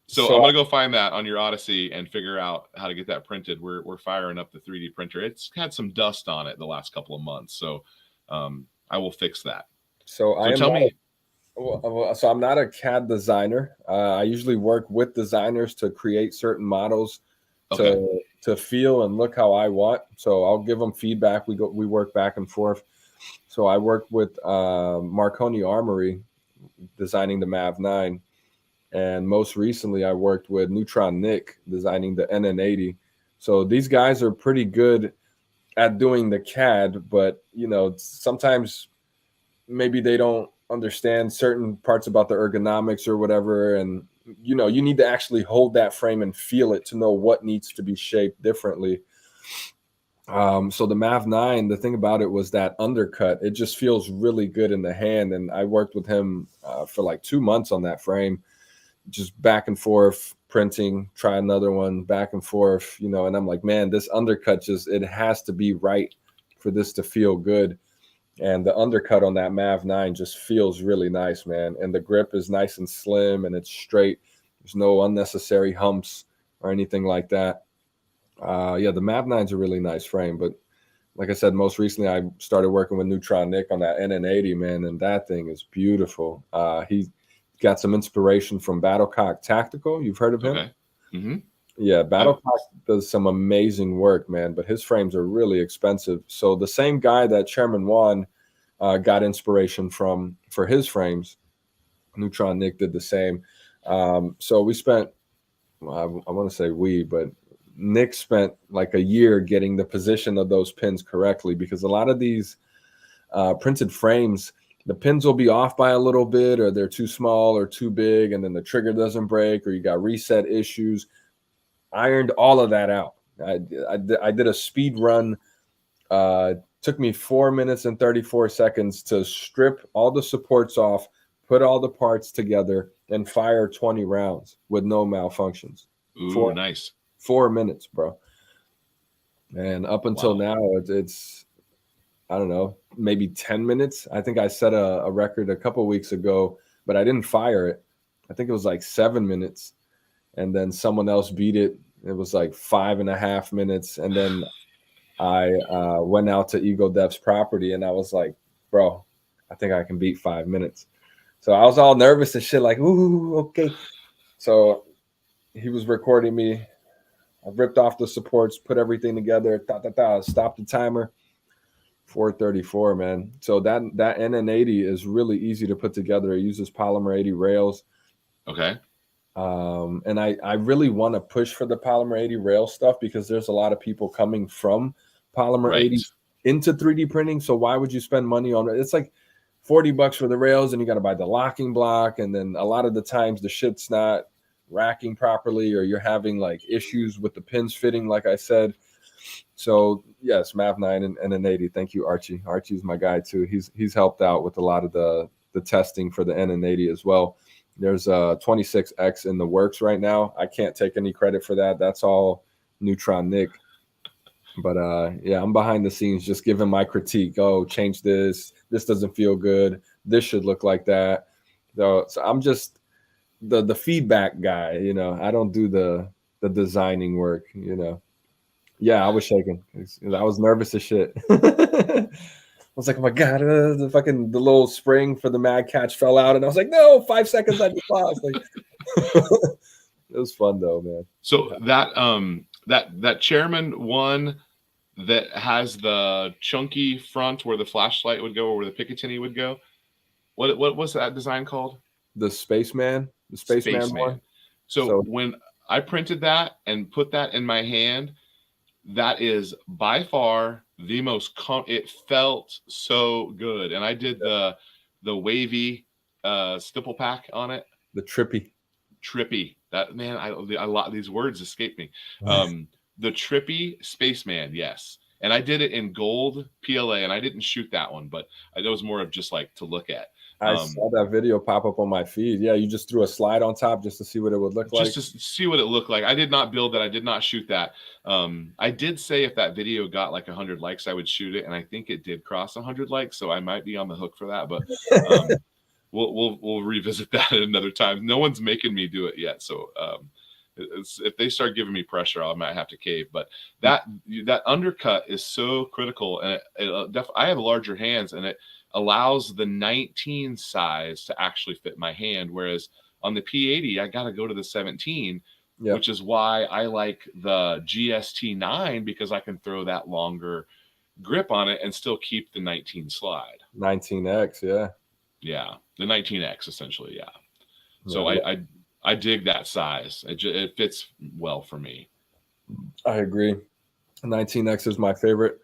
So I'm going to go find that on your Odyssey and figure out how to get that printed. We're firing up the 3D printer. It's had some dust on it the last couple of months. So I will fix that. So I'm not a CAD designer. I usually work with designers to create certain models to feel and look how I want. So I'll give them feedback. We work back and forth. So I worked with Marconi Armory designing the MAV9. And most recently I worked with Neutron Nick designing the NN80. So these guys are pretty good at doing the CAD, but sometimes maybe they don't understand certain parts about the ergonomics or whatever. And you need to actually hold that frame and feel it to know what needs to be shaped differently. So the MAV9, the thing about it was that undercut, it just feels really good in the hand. And I worked with him for like 2 months on that frame, just back and forth printing, try another one, back and forth, and I'm like, man, this undercut it has to be right for this to feel good. And the undercut on that MAV9 just feels really nice, man. And the grip is nice and slim and it's straight. There's no unnecessary humps or anything like that. The MAV9 is a really nice frame. But like I said, most recently I started working with Neutron Nick on that NN80, man. And that thing is beautiful. He got some inspiration from Battlecock Tactical. You've heard of him? Okay. Mm-hmm. Yeah, Battlecock does some amazing work, man, but his frames are really expensive. So the same guy that Chairman Juan got inspiration from for his frames, Neutron Nick did the same. So we spent, I want to say but Nick spent like a year getting the position of those pins correctly, because a lot of these printed frames, the pins will be off by a little bit, or they're too small or too big, and then the trigger doesn't break, or you got reset issues. Ironed all of that out. I did a speed run. Took me 4 minutes and 34 seconds to strip all the supports off, put all the parts together, and fire 20 rounds with no malfunctions. Ooh, nice. 4 minutes, bro. And up until now, it's I don't know, maybe 10 minutes. I think I set a record a couple weeks ago, but I didn't fire it. I think it was like 7 minutes. And then someone else beat it. It was like 5.5 minutes. And then I went out to Eagle Dev's property, and I was like, bro, I think I can beat 5 minutes. So I was all nervous and shit, like, ooh, okay. So he was recording me. I ripped off the supports, put everything together, stopped the timer. 434, man. So that NN80 is really easy to put together. It uses polymer 80 rails. Okay. And I really want to push for the polymer 80 rail stuff, because there's a lot of people coming from polymer 80 into 3D printing. So why would you spend money on it? It's like $40 for the rails, and you got to buy the locking block. And then a lot of the times the shit's not racking properly, or you're having like issues with the pins fitting, like I said. So yes, Mav9 and an 80. Thank you, Archie. Archie's my guy too. He's helped out with a lot of the testing for the NN80 as well. There's a 26X in the works right now. I can't take any credit for that. That's all Neutron Nick. But yeah, I'm behind the scenes just giving my critique. Oh, change this. This doesn't feel good. This should look like that. So I'm just the feedback guy, you know. I don't do the designing work, you know. Yeah, I was shaking. I was nervous as shit. I was like, oh my God, the little spring for the mag catch fell out. And I was like, no, 5 seconds I just lost. Like, it was fun though, man. So that Chairman one that has the chunky front where the flashlight would go, or where the Picatinny would go, what was that design called? The Spaceman. The Spaceman one. So when I printed that and put that in my hand, that is by far the most it felt so good. And I did the wavy stipple pack on it. The trippy. That, man, a lot of these words escape me. The trippy Spaceman, yes. And I did it in gold PLA, and I didn't shoot that one, but it was more of just like to look at. I saw that video pop up on my feed. Yeah, you just threw a slide on top just to see what it would look like. Just to see what it looked like. I did not build that. I did not shoot that. I did say if that video got like 100 likes, I would shoot it, and I think it did cross 100 likes, so I might be on the hook for that. But we'll revisit that at another time. No one's making me do it yet, so if they start giving me pressure, I might have to cave. But that undercut is so critical, and I have larger hands, and it allows the 19 size to actually fit my hand, whereas on the P80 I got to go to the 17, which is why I like the GST9, because I can throw that longer grip on it and still keep the 19 slide. 19X, yeah, the 19X essentially, yeah. So I dig that size. It fits well for me. I agree. 19X is my favorite.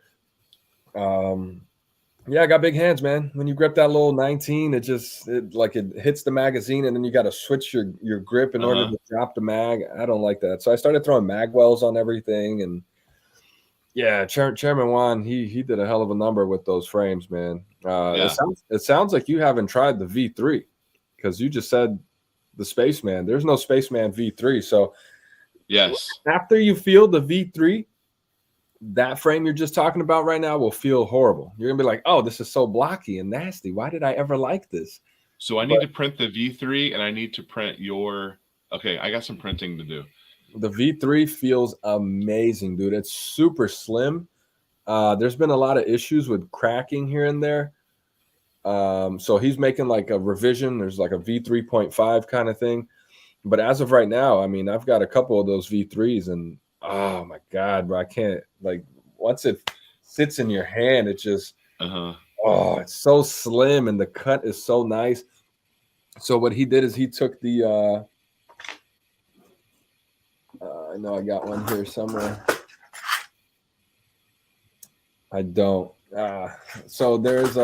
Yeah, I got big hands, man. When you grip that little 19, it hits the magazine, and then you got to switch your grip in order to drop the mag. I don't like that. So I started throwing mag wells on everything. And yeah, Chairman Juan, he did a hell of a number with those frames, man. It sounds like you haven't tried the V3, because you just said the Spaceman. There's no Spaceman V3. So yes, after you feel the V3, that frame you're just talking about right now will feel horrible. You're gonna be like, oh, this is so blocky and nasty. Why did I ever like this? So I need to print the V3, and I need to print I got some printing to do. The V3 feels amazing, dude. It's super slim. There's been a lot of issues with cracking here and there. So he's making like a revision. There's like a V3.5 kind of thing. But as of right now, I mean, I've got a couple of those V3s, and oh my God, bro, I can't, like, once it sits in your hand, it just, it's so slim, and the cut is so nice. So what he did is he took the, I know I got one here somewhere. I don't. So there's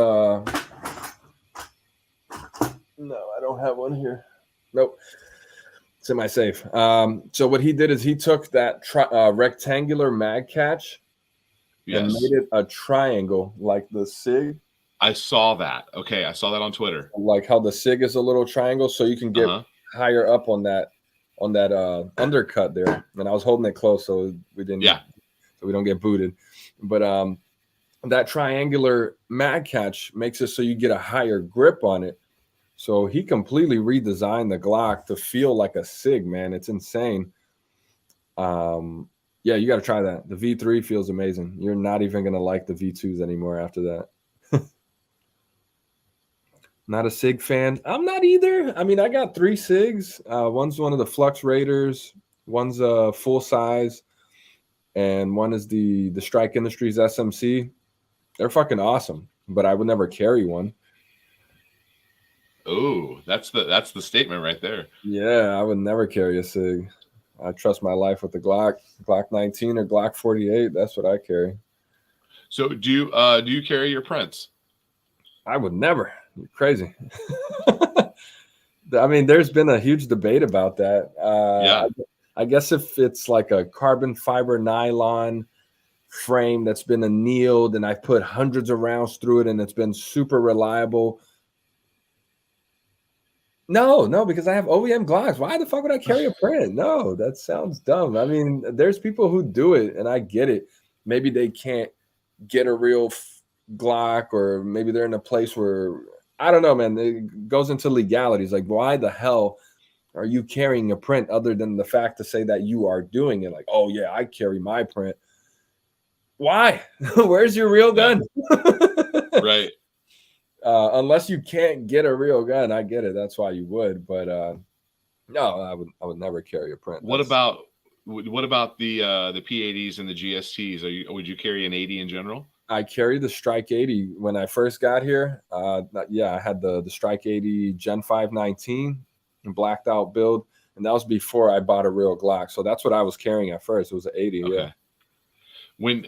No, I don't have one here. Nope. It's in my safe. So what he did is he took that rectangular mag catch and made it a triangle like the SIG. I saw that. Okay, I saw that on Twitter. Like how the SIG is a little triangle, so you can get higher up on that undercut there. And I was holding it close so we didn't. Yeah. So we don't get booted. But that triangular mag catch makes it so you get a higher grip on it. So he completely redesigned the Glock to feel like a SIG, man. It's insane. Yeah, you got to try that. The V3 feels amazing. You're not even going to like the V2s anymore after that. Not a SIG fan. I'm not either. I mean, I got 3 SIGs. One's one of the Flux Raiders. One's a full size. And one is the Strike Industries SMC. They're fucking awesome. But I would never carry one. Oh, that's the statement right there. Yeah, I would never carry a SIG. I trust my life with the Glock 19 or Glock 48. That's what I carry. So do you carry your prints? I would never. You're crazy. I mean, there's been a huge debate about that. Yeah. I guess if it's like a carbon fiber nylon frame that's been annealed and I put hundreds of rounds through it and it's been super reliable. No, because I have OEM Glocks. Why the fuck would I carry a print? No, that sounds dumb. I mean, there's people who do it, and I get it. Maybe they can't get a real Glock, or maybe they're in a place where, I don't know, man. It goes into legalities. Like, why the hell are you carrying a print other than the fact to say that you are doing it? Like, oh, yeah, I carry my print. Why? Where's your real gun? Right. Unless you can't get a real gun, I get it. That's why you would. But no, I would never carry a print. What about the P80s and the GSTs? Would you carry an 80 in general? I carried the Strike 80 when I first got here. I had the Strike 80 Gen 519 blacked out build, and that was before I bought a real Glock. So that's what I was carrying at first. It was an 80. Okay. Yeah. When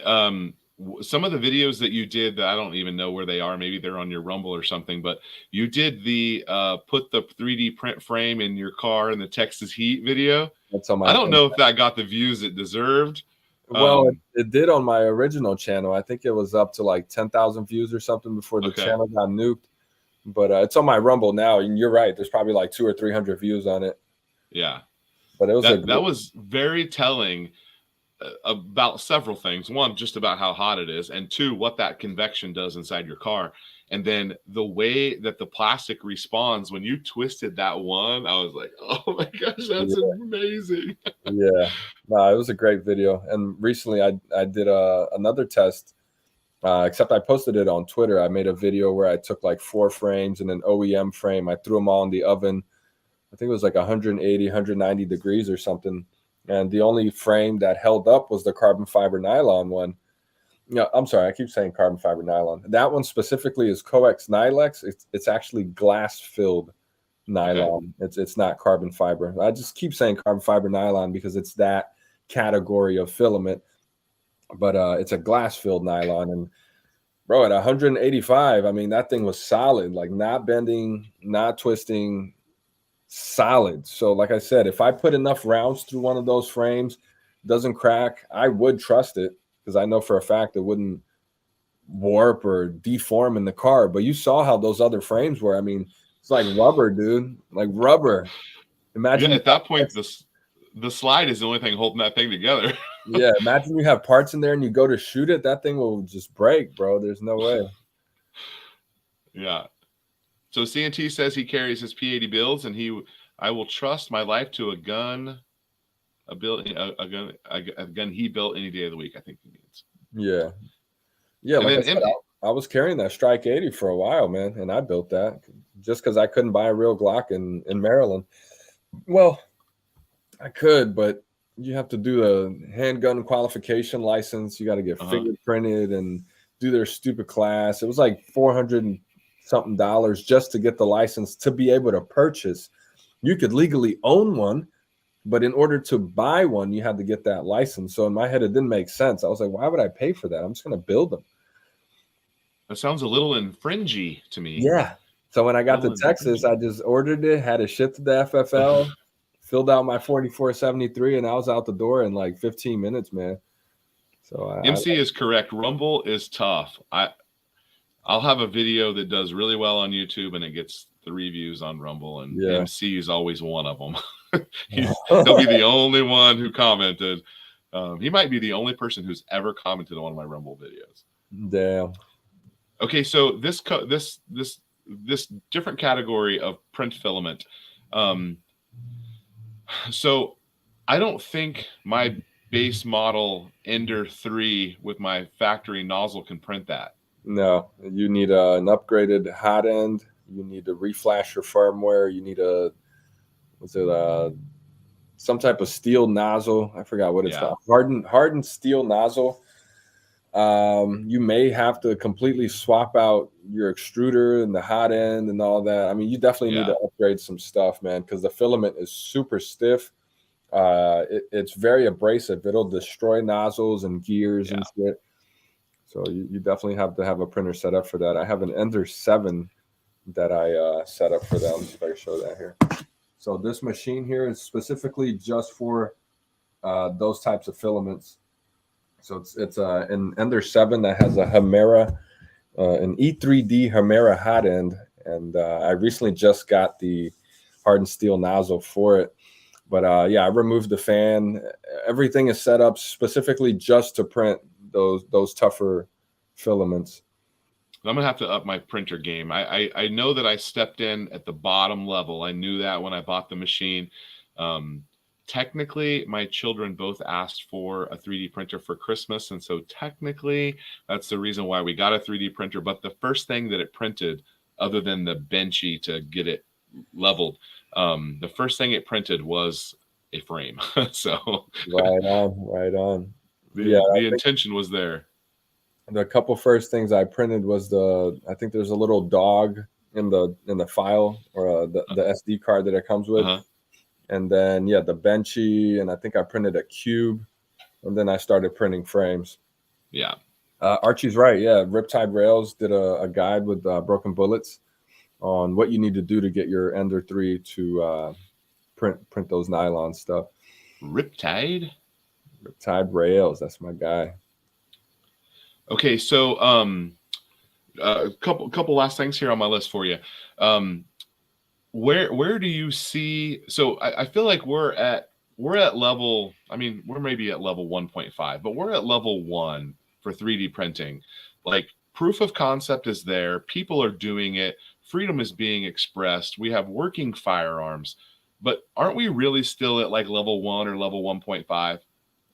some of the videos that you did, that I don't even know where they are, maybe they're on your Rumble or something, but you did the put the 3D print frame in your car in the Texas heat video. That's on my I don't know if that got the views it deserved. Well, it did on my original channel. I think it was up to like 10,000 views or something before the channel got nuked. But it's on my Rumble now, and you're right. There's probably like 200 or 300 views on it. Yeah, but it was that was very telling about several things. One, just about how hot it is, and two, what that convection does inside your car. And then the way that the plastic responds when you twisted that one, I was like, oh my gosh, that's amazing. Yeah, no, it was a great video. And recently I did another test, except I posted it on Twitter. I made a video where I took like 4 frames and an OEM frame. I threw them all in the oven. I think it was like 180, 190 degrees or something. And the only frame that held up was the carbon fiber nylon one. Yeah, I'm sorry, I keep saying carbon fiber nylon. That one specifically is Coex Nylex. It's actually glass filled nylon. Okay. It's not carbon fiber. I just keep saying carbon fiber nylon because it's that category of filament. But it's a glass filled nylon. And bro, at 185, I mean, that thing was solid, like not bending, not twisting, solid. So like I said, if I put enough rounds through one of those frames, doesn't crack, I would trust it, because I know for a fact it wouldn't warp or deform in the car. But you saw how those other frames were. I mean, it's like rubber, dude. Like rubber. Imagine at that point, the slide is the only thing holding that thing together. Yeah, imagine you have parts in there and you go to shoot it, that thing will just break, bro. There's no way. Yeah. So CNT says he carries his P80 builds, and I will trust my life to a gun he built any day of the week, I think he means. Yeah. Yeah, like I said, I was carrying that Strike 80 for a while, man, and I built that just because I couldn't buy a real Glock in Maryland. Well, I could, but you have to do a handgun qualification license. You got to get fingerprinted and do their stupid class. It was like $400 something just to get the license to be able to purchase. You could legally own one, but in order to buy one, you had to get that license. So in my head, it didn't make sense. I was like, why would I pay for that? I'm just going to build them. That sounds a little infringy to me. Yeah. So when I got to Filling Texas, energy. I just ordered it, had it shipped to the FFL, filled out my 4473, and I was out the door in like 15 minutes, man. So MC is correct. Rumble is tough. I'll have a video that does really well on YouTube and it gets 3 views on Rumble, and yeah. MC is always one of them. He'll be the only one who commented. He might be the only person who's ever commented on one of my Rumble videos. Damn. Okay, so this different category of print filament. So I don't think my base model Ender 3 with my factory nozzle can print that. No, you need an upgraded hot end. You need to reflash your firmware. You need some type of steel nozzle. I forgot what it's called. Hardened steel nozzle. You may have to completely swap out your extruder and the hot end and all that. I mean, you definitely need to upgrade some stuff, man, because the filament is super stiff. It's very abrasive. It'll destroy nozzles and gears and shit. So you definitely have to have a printer set up for that. I have an Ender 7 that I set up for that. Let me see if I can show that here. So this machine here is specifically just for those types of filaments. So it's an Ender 7 that has a Hemera, an E3D Hemera hot end, and I recently just got the hardened steel nozzle for it. But yeah, I removed the fan. Everything is set up specifically just to print those tougher filaments. I'm gonna have to up my printer game. I know that I stepped in at the bottom level. I knew that when I bought the machine. Technically, my children both asked for a 3D printer for Christmas, and so technically that's the reason why we got a 3D printer. But the first thing that it printed, other than the benchy to get it leveled, the first thing it printed was a frame. So right on. The intention was there. The couple first things I printed was I think there's a little dog in the file or the SD card that it comes with. And then, the benchy, and I think I printed a cube, and then I started printing frames. Yeah. Archie's right. Yeah. Riptide Rails did a guide with broken bullets on what you need to do to get your Ender 3 to print those nylon stuff. Riptide Rails. That's my guy. Okay. So, a couple last things here on my list for you. Where do you see? So I feel like we're at level. I mean, we're maybe at level 1.5, but we're at level 1 for 3D printing. Like, proof of concept is there. People are doing it. Freedom is being expressed. We have working firearms, but aren't we really still at like level 1 or level 1.5?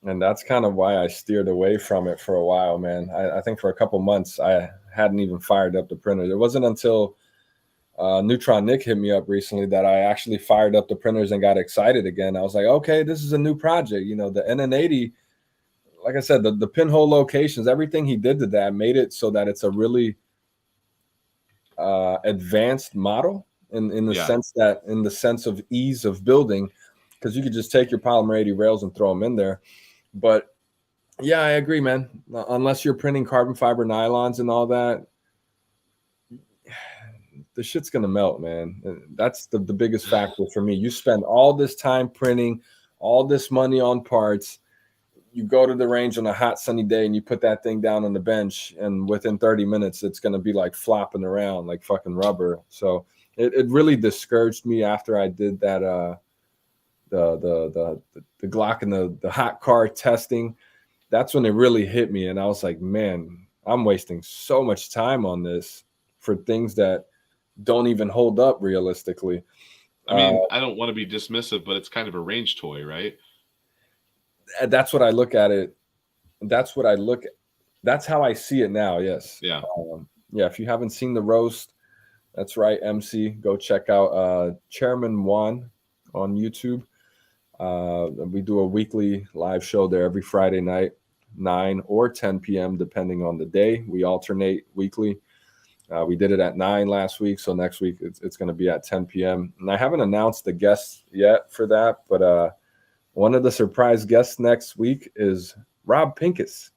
And that's kind of why I steered away from it for a while, man. I think for a couple months I hadn't even fired up the printer. It wasn't until Neutron Nick hit me up recently that I actually fired up the printers and got excited again. I was like, okay, this is a new project. You know, the NN80, like I said, the pinhole locations, everything he did to that made it so that it's a really advanced model in the sense of ease of building, because you could just take your polymer 80 rails and throw them in there. But yeah, I agree, man. Unless you're printing carbon fiber nylons and all that, the shit's gonna melt, man. That's the biggest factor for me. You spend all this time printing, all this money on parts. You go to the range on a hot sunny day and you put that thing down on the bench, and within 30 minutes it's gonna be like flopping around like fucking rubber. So it really discouraged me after I did that the Glock and the hot car testing. That's when it really hit me, and I was like, man, I'm wasting so much time on this for things that don't even hold up realistically. I mean, I don't want to be dismissive, but it's kind of a range toy, right? That's what I look at it. That's how I see it now. Yes. Yeah. If you haven't seen the roast, that's right, MC, go check out Chairman Juan on YouTube. We do a weekly live show there every Friday night, 9 or 10 p.m. depending on the day. We alternate weekly. We did it at 9 last week, so next week it's going to be at 10 p.m. And I haven't announced the guests yet for that, but one of the surprise guests next week is Rob Pincus.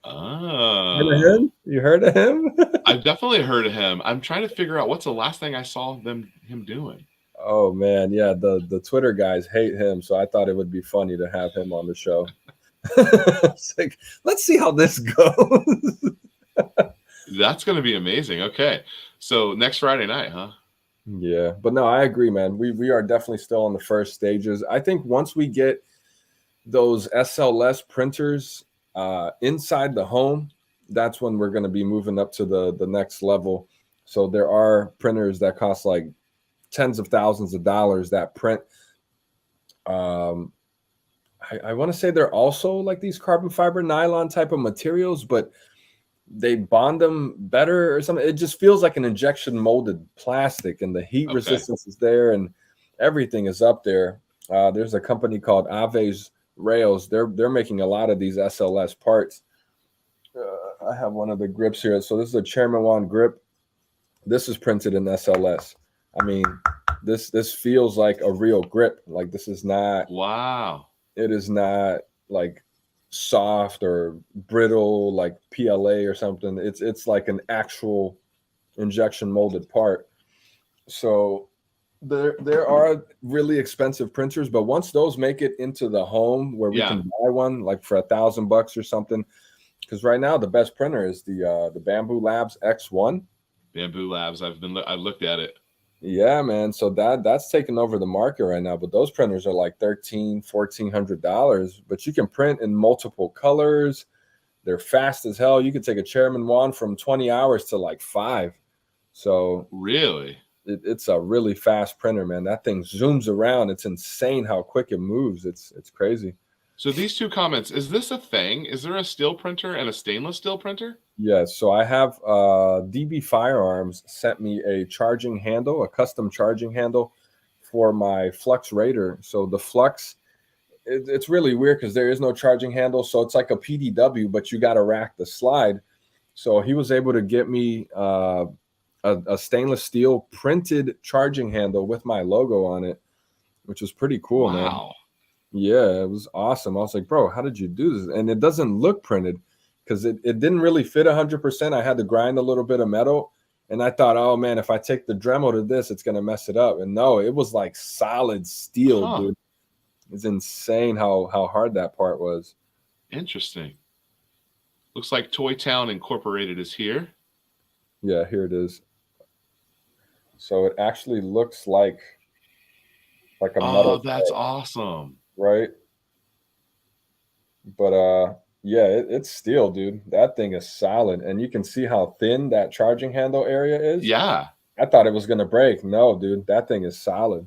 Heard of Oh, him? You heard of him? I've definitely heard of him. I'm trying to figure out what's the last thing I saw him doing. Oh man, yeah, the Twitter guys hate him, so I thought it would be funny to have him on the show. It's like, let's see how this goes. That's going to be amazing. Okay. So next Friday night, huh? Yeah, but no, I agree, man. We are definitely still on the first stages. I think once we get those SLS printers inside the home, that's when we're going to be moving up to the next level. So there are printers that cost like tens of thousands of dollars that print. I want to say they're also like these carbon fiber nylon type of materials, but they bond them better or something. It just feels like an injection molded plastic, and the heat Okay. resistance is there, and everything is up there. There's a company called Ave's Rails. They're making a lot of these SLS parts. I have one of the grips here. So this is a Chairman Wan grip. This is printed in SLS. I mean, this feels like a real grip. Like this is not. Wow. It is not like soft or brittle like PLA or something. It's like an actual injection molded part. So there are really expensive printers, but once those make it into the home where we Yeah. can buy one like for $1,000 or something, because right now the best printer is the Bamboo Labs X1. Bamboo Labs. I've looked at it. Yeah, man. So that's taking over the market right now. But those printers are like $1,400. But you can print in multiple colors. They're fast as hell. You could take a Chairman Wan from 20 hours to like 5. So Really? it's a really fast printer, man. That thing zooms around. It's insane how quick it moves. It's crazy. So these two comments, is this a thing? Is there a steel printer and a stainless steel printer? Yes. So I have DB Firearms sent me a charging handle, a custom charging handle for my Flux Raider. So the Flux, it's really weird because there is no charging handle. So it's like a PDW, but you got to rack the slide. So he was able to get me a stainless steel printed charging handle with my logo on it, which was pretty cool, man. Wow. Yeah, it was awesome. I was like, bro, how did you do this? And it doesn't look printed because it didn't really fit 100%. I had to grind a little bit of metal. And I thought, oh, man, if I take the Dremel to this, it's going to mess it up. And no, it was like solid steel, dude. It's insane how hard that part was. Interesting. Looks like Toy Town Incorporated is here. Yeah, here it is. So it actually looks like a metal. Oh, that's awesome. Right? But yeah, it's steel, dude. That thing is solid. And you can see how thin that charging handle area is. Yeah. I thought it was gonna break. No, dude, that thing is solid.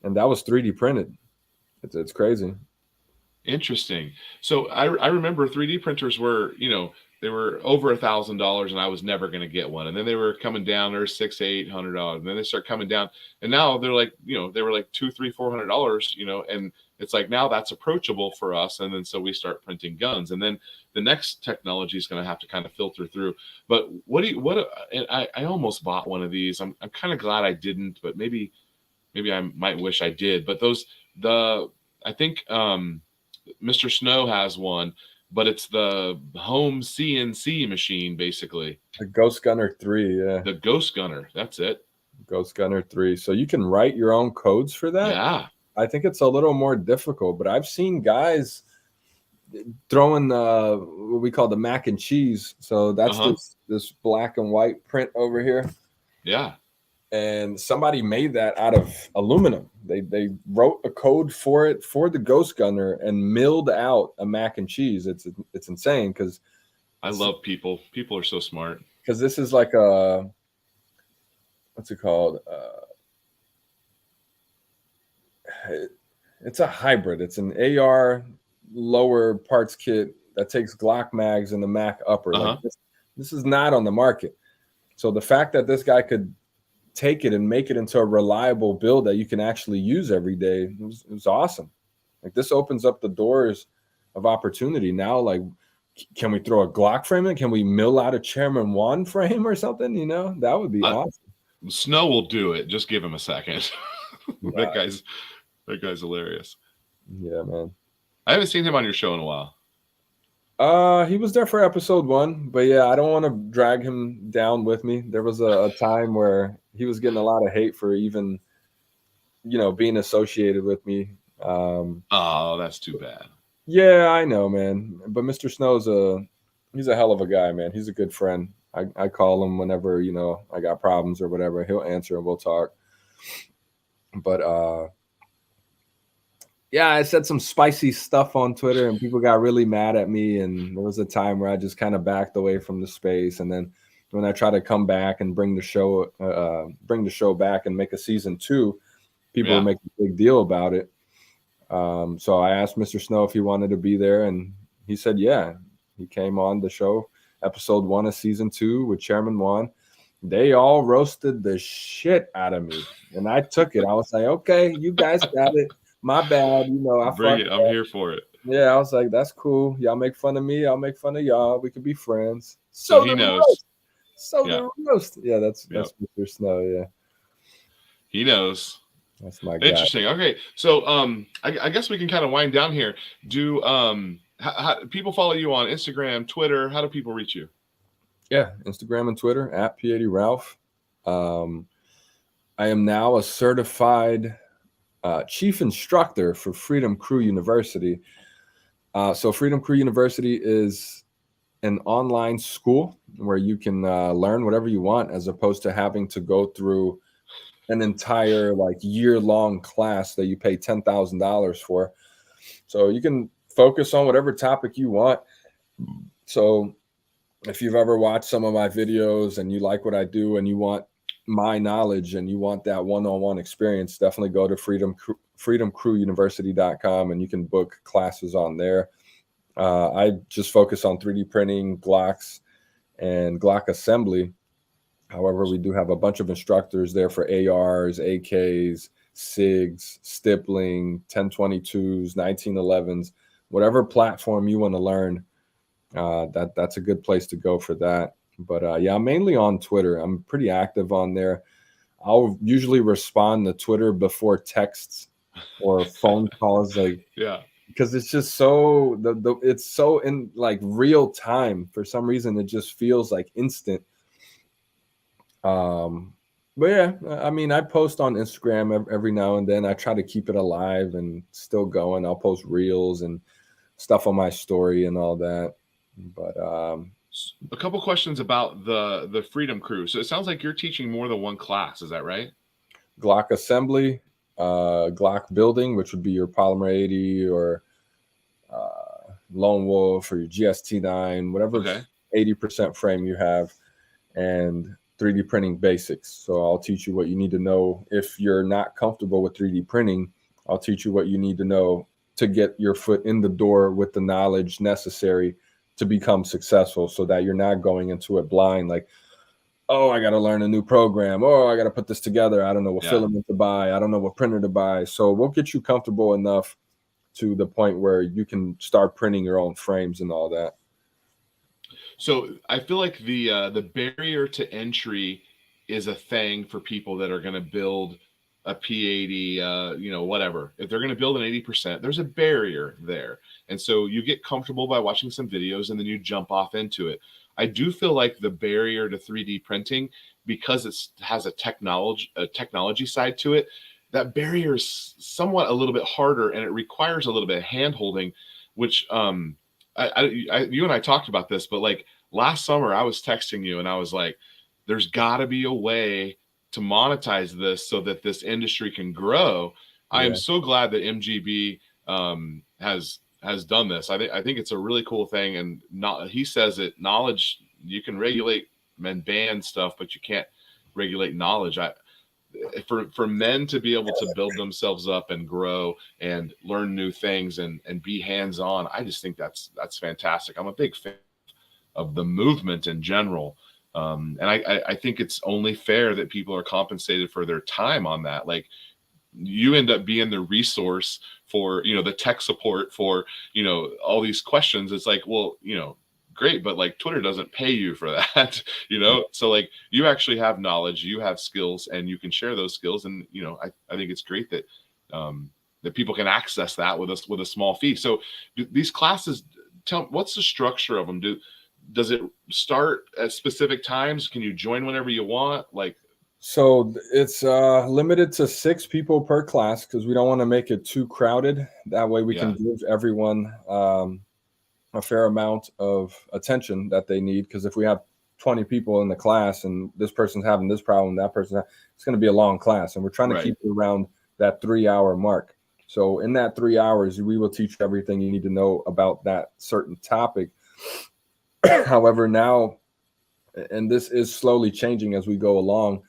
And that was 3D printed. It's crazy. Interesting. So I remember 3D printers were, they were over $1,000 and I was never going to get one. And then they were coming down, they're $600-800. And then they start coming down. And now they're like, they were like $200-300-400, and it's like now that's approachable for us. And then so we start printing guns. And then the next technology is going to have to kind of filter through. But and I almost bought one of these. I'm kind of glad I didn't, but maybe I might wish I did. But I think Mr. Snow has one, but it's the home CNC machine, basically. The Ghost Gunner 3, yeah. The Ghost Gunner, that's it. Ghost Gunner 3. So you can write your own codes for that? Yeah. I think it's a little more difficult, but I've seen guys throwing what we call the mac and cheese. So that's this black and white print over here. Yeah. And somebody made that out of aluminum. They wrote a code for it for the Ghost Gunner and milled out a mac and cheese. It's insane because I love people. People are so smart. Because this is like a what's it called? It's a hybrid. It's an AR lower parts kit that takes Glock mags and the Mac upper. Like this is not on the market. So the fact that this guy could take it and make it into a reliable build that you can actually use every day, it was awesome. Like this opens up the doors of opportunity. Now, like, can we throw a Glock frame in? Can we mill out a Chairman Wan frame or something? That would be awesome. Snow will do it. Just give him a second. That guy's hilarious. Yeah, man. I haven't seen him on your show in a while. He was there for episode 1, but yeah, I don't want to drag him down with me. There was a time where he was getting a lot of hate for even, being associated with me. Oh, that's too bad. Yeah, I know, man. But Mr. Snow's he's a hell of a guy, man. He's a good friend. I call him whenever, I got problems or whatever. He'll answer and we'll talk. But yeah, I said some spicy stuff on Twitter and people got really mad at me. And there was a time where I just kind of backed away from the space. And then when I try to come back and bring the show back and make a season 2, people were making a big deal about it. So I asked Mr. Snow if he wanted to be there, and he said, yeah. He came on the show, episode 1 of season 2 with Chairman Juan. They all roasted the shit out of me, and I took it. I was like, okay, you guys got it. My bad. I Bring it. I'm here for it. Yeah, I was like, that's cool. Y'all make fun of me. I'll make fun of y'all. We could be friends. So he knows. The roast. Yeah, that's Mr. Snow. Yeah. He knows. That's my guy. Interesting. Okay, so I guess we can kind of wind down here. Do how people follow you on Instagram, Twitter? How do people reach you? Yeah, Instagram and Twitter at P80Ralph. I am now a certified chief instructor for Freedom Crew University. So Freedom Crew University is an online school where you can learn whatever you want, as opposed to having to go through an entire year-long class that you pay $10,000 for. So you can focus on whatever topic you want. So if you've ever watched some of my videos and you like what I do and you want my knowledge and you want that one-on-one experience, definitely go to freedomcrewuniversity.com and you can book classes on there. I just focus on 3D printing, Glocks, and Glock assembly. However, we do have a bunch of instructors there for ARs, AKs, SIGs, stippling, 1022s, 1911s, whatever platform you want to learn. That's a good place to go for that. But yeah, I'm mainly on Twitter. I'm pretty active on there. I'll usually respond to Twitter before texts or phone calls, because it's just so it's so in real time. For some reason, it just feels like instant. But yeah, I mean, I post on Instagram every now and then. I try to keep it alive and still going. I'll post reels and stuff on my story and all that. But a couple questions about the Freedom Crew. So it sounds like you're teaching more than one class. Is that right? Glock assembly, Glock building, which would be your Polymer 80 or Lone Wolf or your GST9, whatever 80% frame you have, and 3D printing basics. So I'll teach you what you need to know. If you're not comfortable with 3D printing, I'll teach you what you need to know to get your foot in the door with the knowledge necessary to become successful, so that you're not going into it blind, like, oh, I got to learn a new program. Oh, I got to put this together. I don't know what filament to buy. I don't know what printer to buy. So we'll get you comfortable enough to the point where you can start printing your own frames and all that. So I feel like the barrier to entry is a thing for people that are going to build a P80, whatever. If they're going to build an 80%, there's a barrier there. And so you get comfortable by watching some videos and then you jump off into it. I do feel like the barrier to 3D printing, because it has a technology side to it, that barrier is somewhat a little bit harder, and it requires a little bit of hand holding, which you and I talked about this, but last summer I was texting you and I was like, there's got to be a way to monetize this so that this industry can grow. Yeah. I am so glad that MGB has done this. I think it's a really cool thing. And he says it, knowledge, you can regulate and ban stuff, but you can't regulate knowledge. For men to be able to build themselves up and grow and learn new things and be hands-on, I just think that's fantastic. I'm a big fan of the movement in general. And I think it's only fair that people are compensated for their time on that. Like, you end up being the resource for, the tech support for, all these questions. It's like, well, great, but Twitter doesn't pay you for that, So you actually have knowledge, you have skills, and you can share those skills. And, I think it's great that, that people can access that with a small fee. So these classes, what's the structure of them? Does it start at specific times? Can you join whenever you want? Like, So it's limited to 6 people per class because we don't want to make it too crowded. That way we can give everyone a fair amount of attention that they need. Because if we have 20 people in the class and this person's having this problem, that person, it's going to be a long class. And we're trying to keep it around that 3-hour mark. So in that 3 hours, we will teach everything you need to know about that certain topic. However, now, and this is slowly changing as we go along,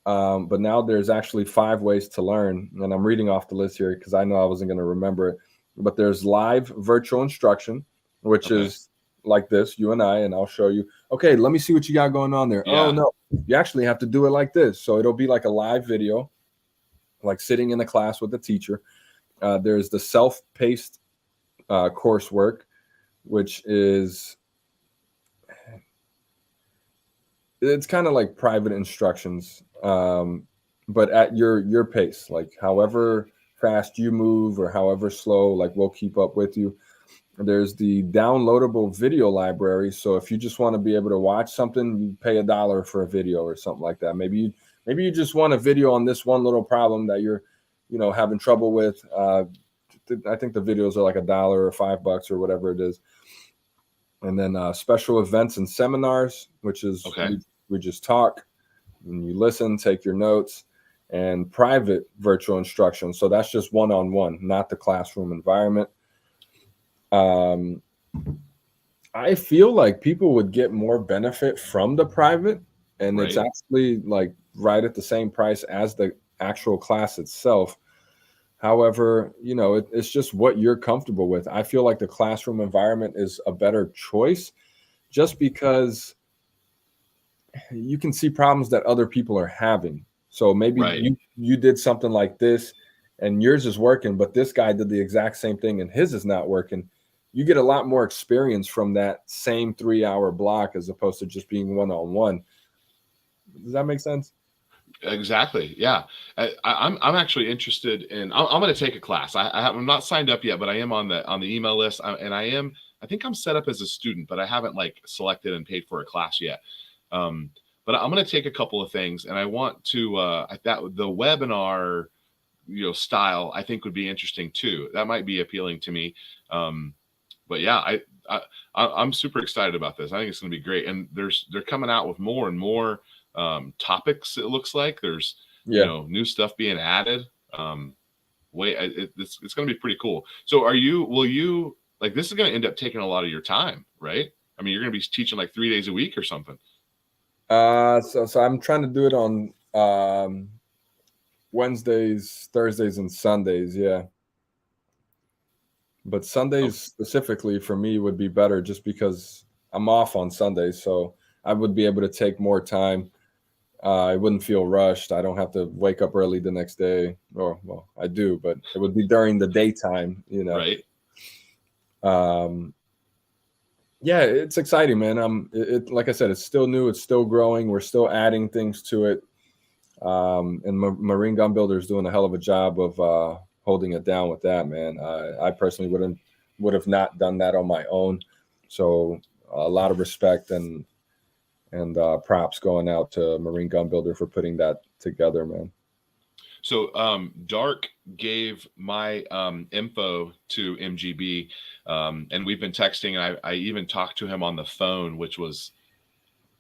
but now there's actually 5 ways to learn. And I'm reading off the list here because I know I wasn't going to remember it. But there's live virtual instruction, which is like this, you and I'll show you, okay, let me see what you got going on there. Oh, no, you actually have to do it like this. So it'll be like a live video, like sitting in the class with the teacher. There's the self-paced coursework, which is, it's kind of like private instructions, but at your pace, like however fast you move or however slow, like we'll keep up with you. There's the downloadable video library. So if you just want to be able to watch something, you pay $1 for a video or something like that. Maybe you just want a video on this one little problem that you're, having trouble with. I think the videos are like $1 or $5 or whatever it is. And then special events and seminars, which is we just talk and you listen, take your notes, and private virtual instruction. So that's just one-on-one, not the classroom environment. I feel like people would get more benefit from the private, and it's actually like right at the same price as the actual class itself. However, it's just what you're comfortable with. I feel like the classroom environment is a better choice just because you can see problems that other people are having. So maybe you did something like this and yours is working, but this guy did the exact same thing and his is not working. You get a lot more experience from that same 3-hour block as opposed to just being one-on-one. Does that make sense? Exactly. Yeah. I'm actually interested in, I'm going to take a class. I'm not signed up yet, but I am on the email list. I think I'm set up as a student, but I haven't like selected and paid for a class yet. But I'm going to take a couple of things, and I want to, that the webinar, style, I think would be interesting too. That might be appealing to me. But yeah, I'm super excited about this. I think it's going to be great. And they're coming out with more and more topics. It looks like there's new stuff being added. It's going to be pretty cool. So will you like, this is going to end up taking a lot of your time, right? I mean, you're going to be teaching like 3 days a week or something. So I'm trying to do it on Wednesdays, Thursdays, and Sundays. Yeah. But Sundays specifically for me would be better just because I'm off on Sundays. So I would be able to take more time. I wouldn't feel rushed. I don't have to wake up early the next day. Or, well, I do, but it would be during the daytime, Right. Yeah, it's exciting, man. Like I said, it's still new. It's still growing. We're still adding things to it. And Marine Gun Builder is doing a hell of a job of holding it down with that, man. I personally would have not done that on my own. So a lot of respect and props going out to Marine Gun Builder for putting that together, man. So Dark gave my info to MGB, and we've been texting, and I even talked to him on the phone, which was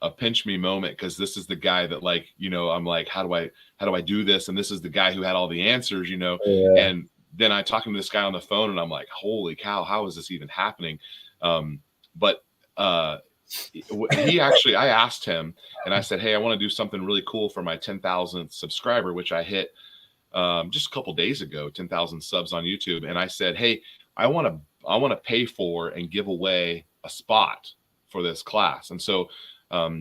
a pinch me moment, because this is the guy that, like, I'm like, how do I do this? And this is the guy who had all the answers, and then I talking to this guy on the phone, and I'm like, holy cow, how is this even happening? But he actually, I asked him and I said, hey, I want to do something really cool for my 10,000th subscriber, which I hit just a couple days ago, 10,000 subs on YouTube. And I said, hey, I want to pay for and give away a spot for this class. And so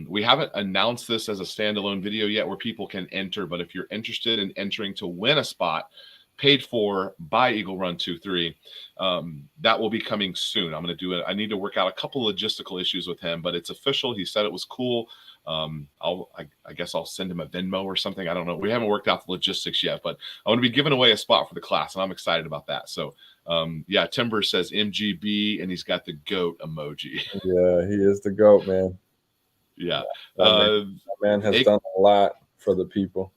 we haven't announced this as a standalone video yet where people can enter, but if you're interested in entering to win a spot paid for by Eagle Run 23, that will be coming soon. I'm going to do it. I need to work out a couple logistical issues with him, but it's official. He said it was cool. I guess I'll send him a Venmo or something. I don't know. We haven't worked out the logistics yet, but I want to be giving away a spot for the class, and I'm excited about that. So yeah, Timber says MGB, and he's got the goat emoji. Yeah, he is the GOAT, man. Yeah. That man has done a lot for the people.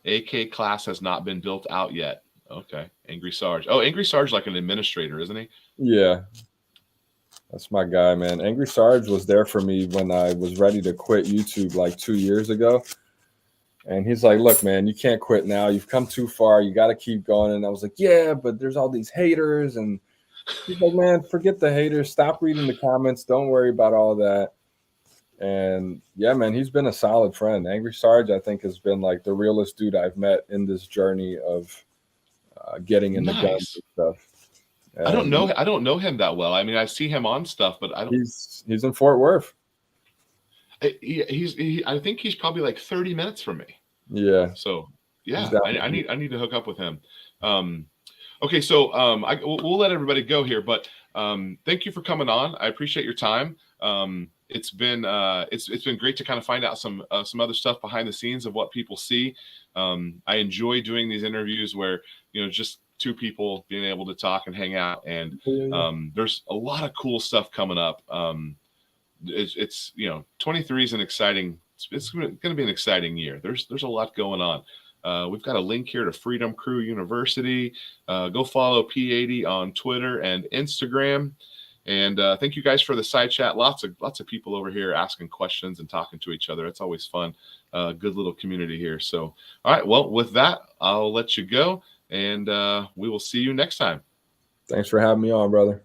AK class has not been built out yet. Okay. Angry Sarge. Oh, Angry Sarge, like an administrator, isn't he? Yeah. That's my guy, man. Angry Sarge was there for me when I was ready to quit YouTube like 2 years ago. And he's like, look, man, you can't quit now. You've come too far. You got to keep going. And I was like, yeah, but there's all these haters. And he's like, man, forget the haters. Stop reading the comments. Don't worry about all that. And yeah, man, he's been a solid friend. Angry Sarge, I think, has been like the realest dude I've met in this journey of getting into guns and stuff. I don't know him that well. I mean, I see him on stuff, but I don't. He's in Fort Worth. I think he's probably like 30 minutes from me. Yeah. So yeah, I need to hook up with him. Okay, so we'll let everybody go here, but thank you for coming on. I appreciate your time. It's been great to kind of find out some other stuff behind the scenes of what people see. I enjoy doing these interviews where, you know, just two people being able to talk and hang out, and there's a lot of cool stuff coming up. It's you know, 23 is an exciting. It's going to be an exciting year. There's a lot going on. We've got a link here to Freedom Crew University. Go follow P80 on Twitter and Instagram. And thank you guys for the side chat. Lots of people over here asking questions and talking to each other. It's always fun. Good little community here. So, all right. Well, with that, I'll let you go, and we will see you next time. Thanks for having me on, brother.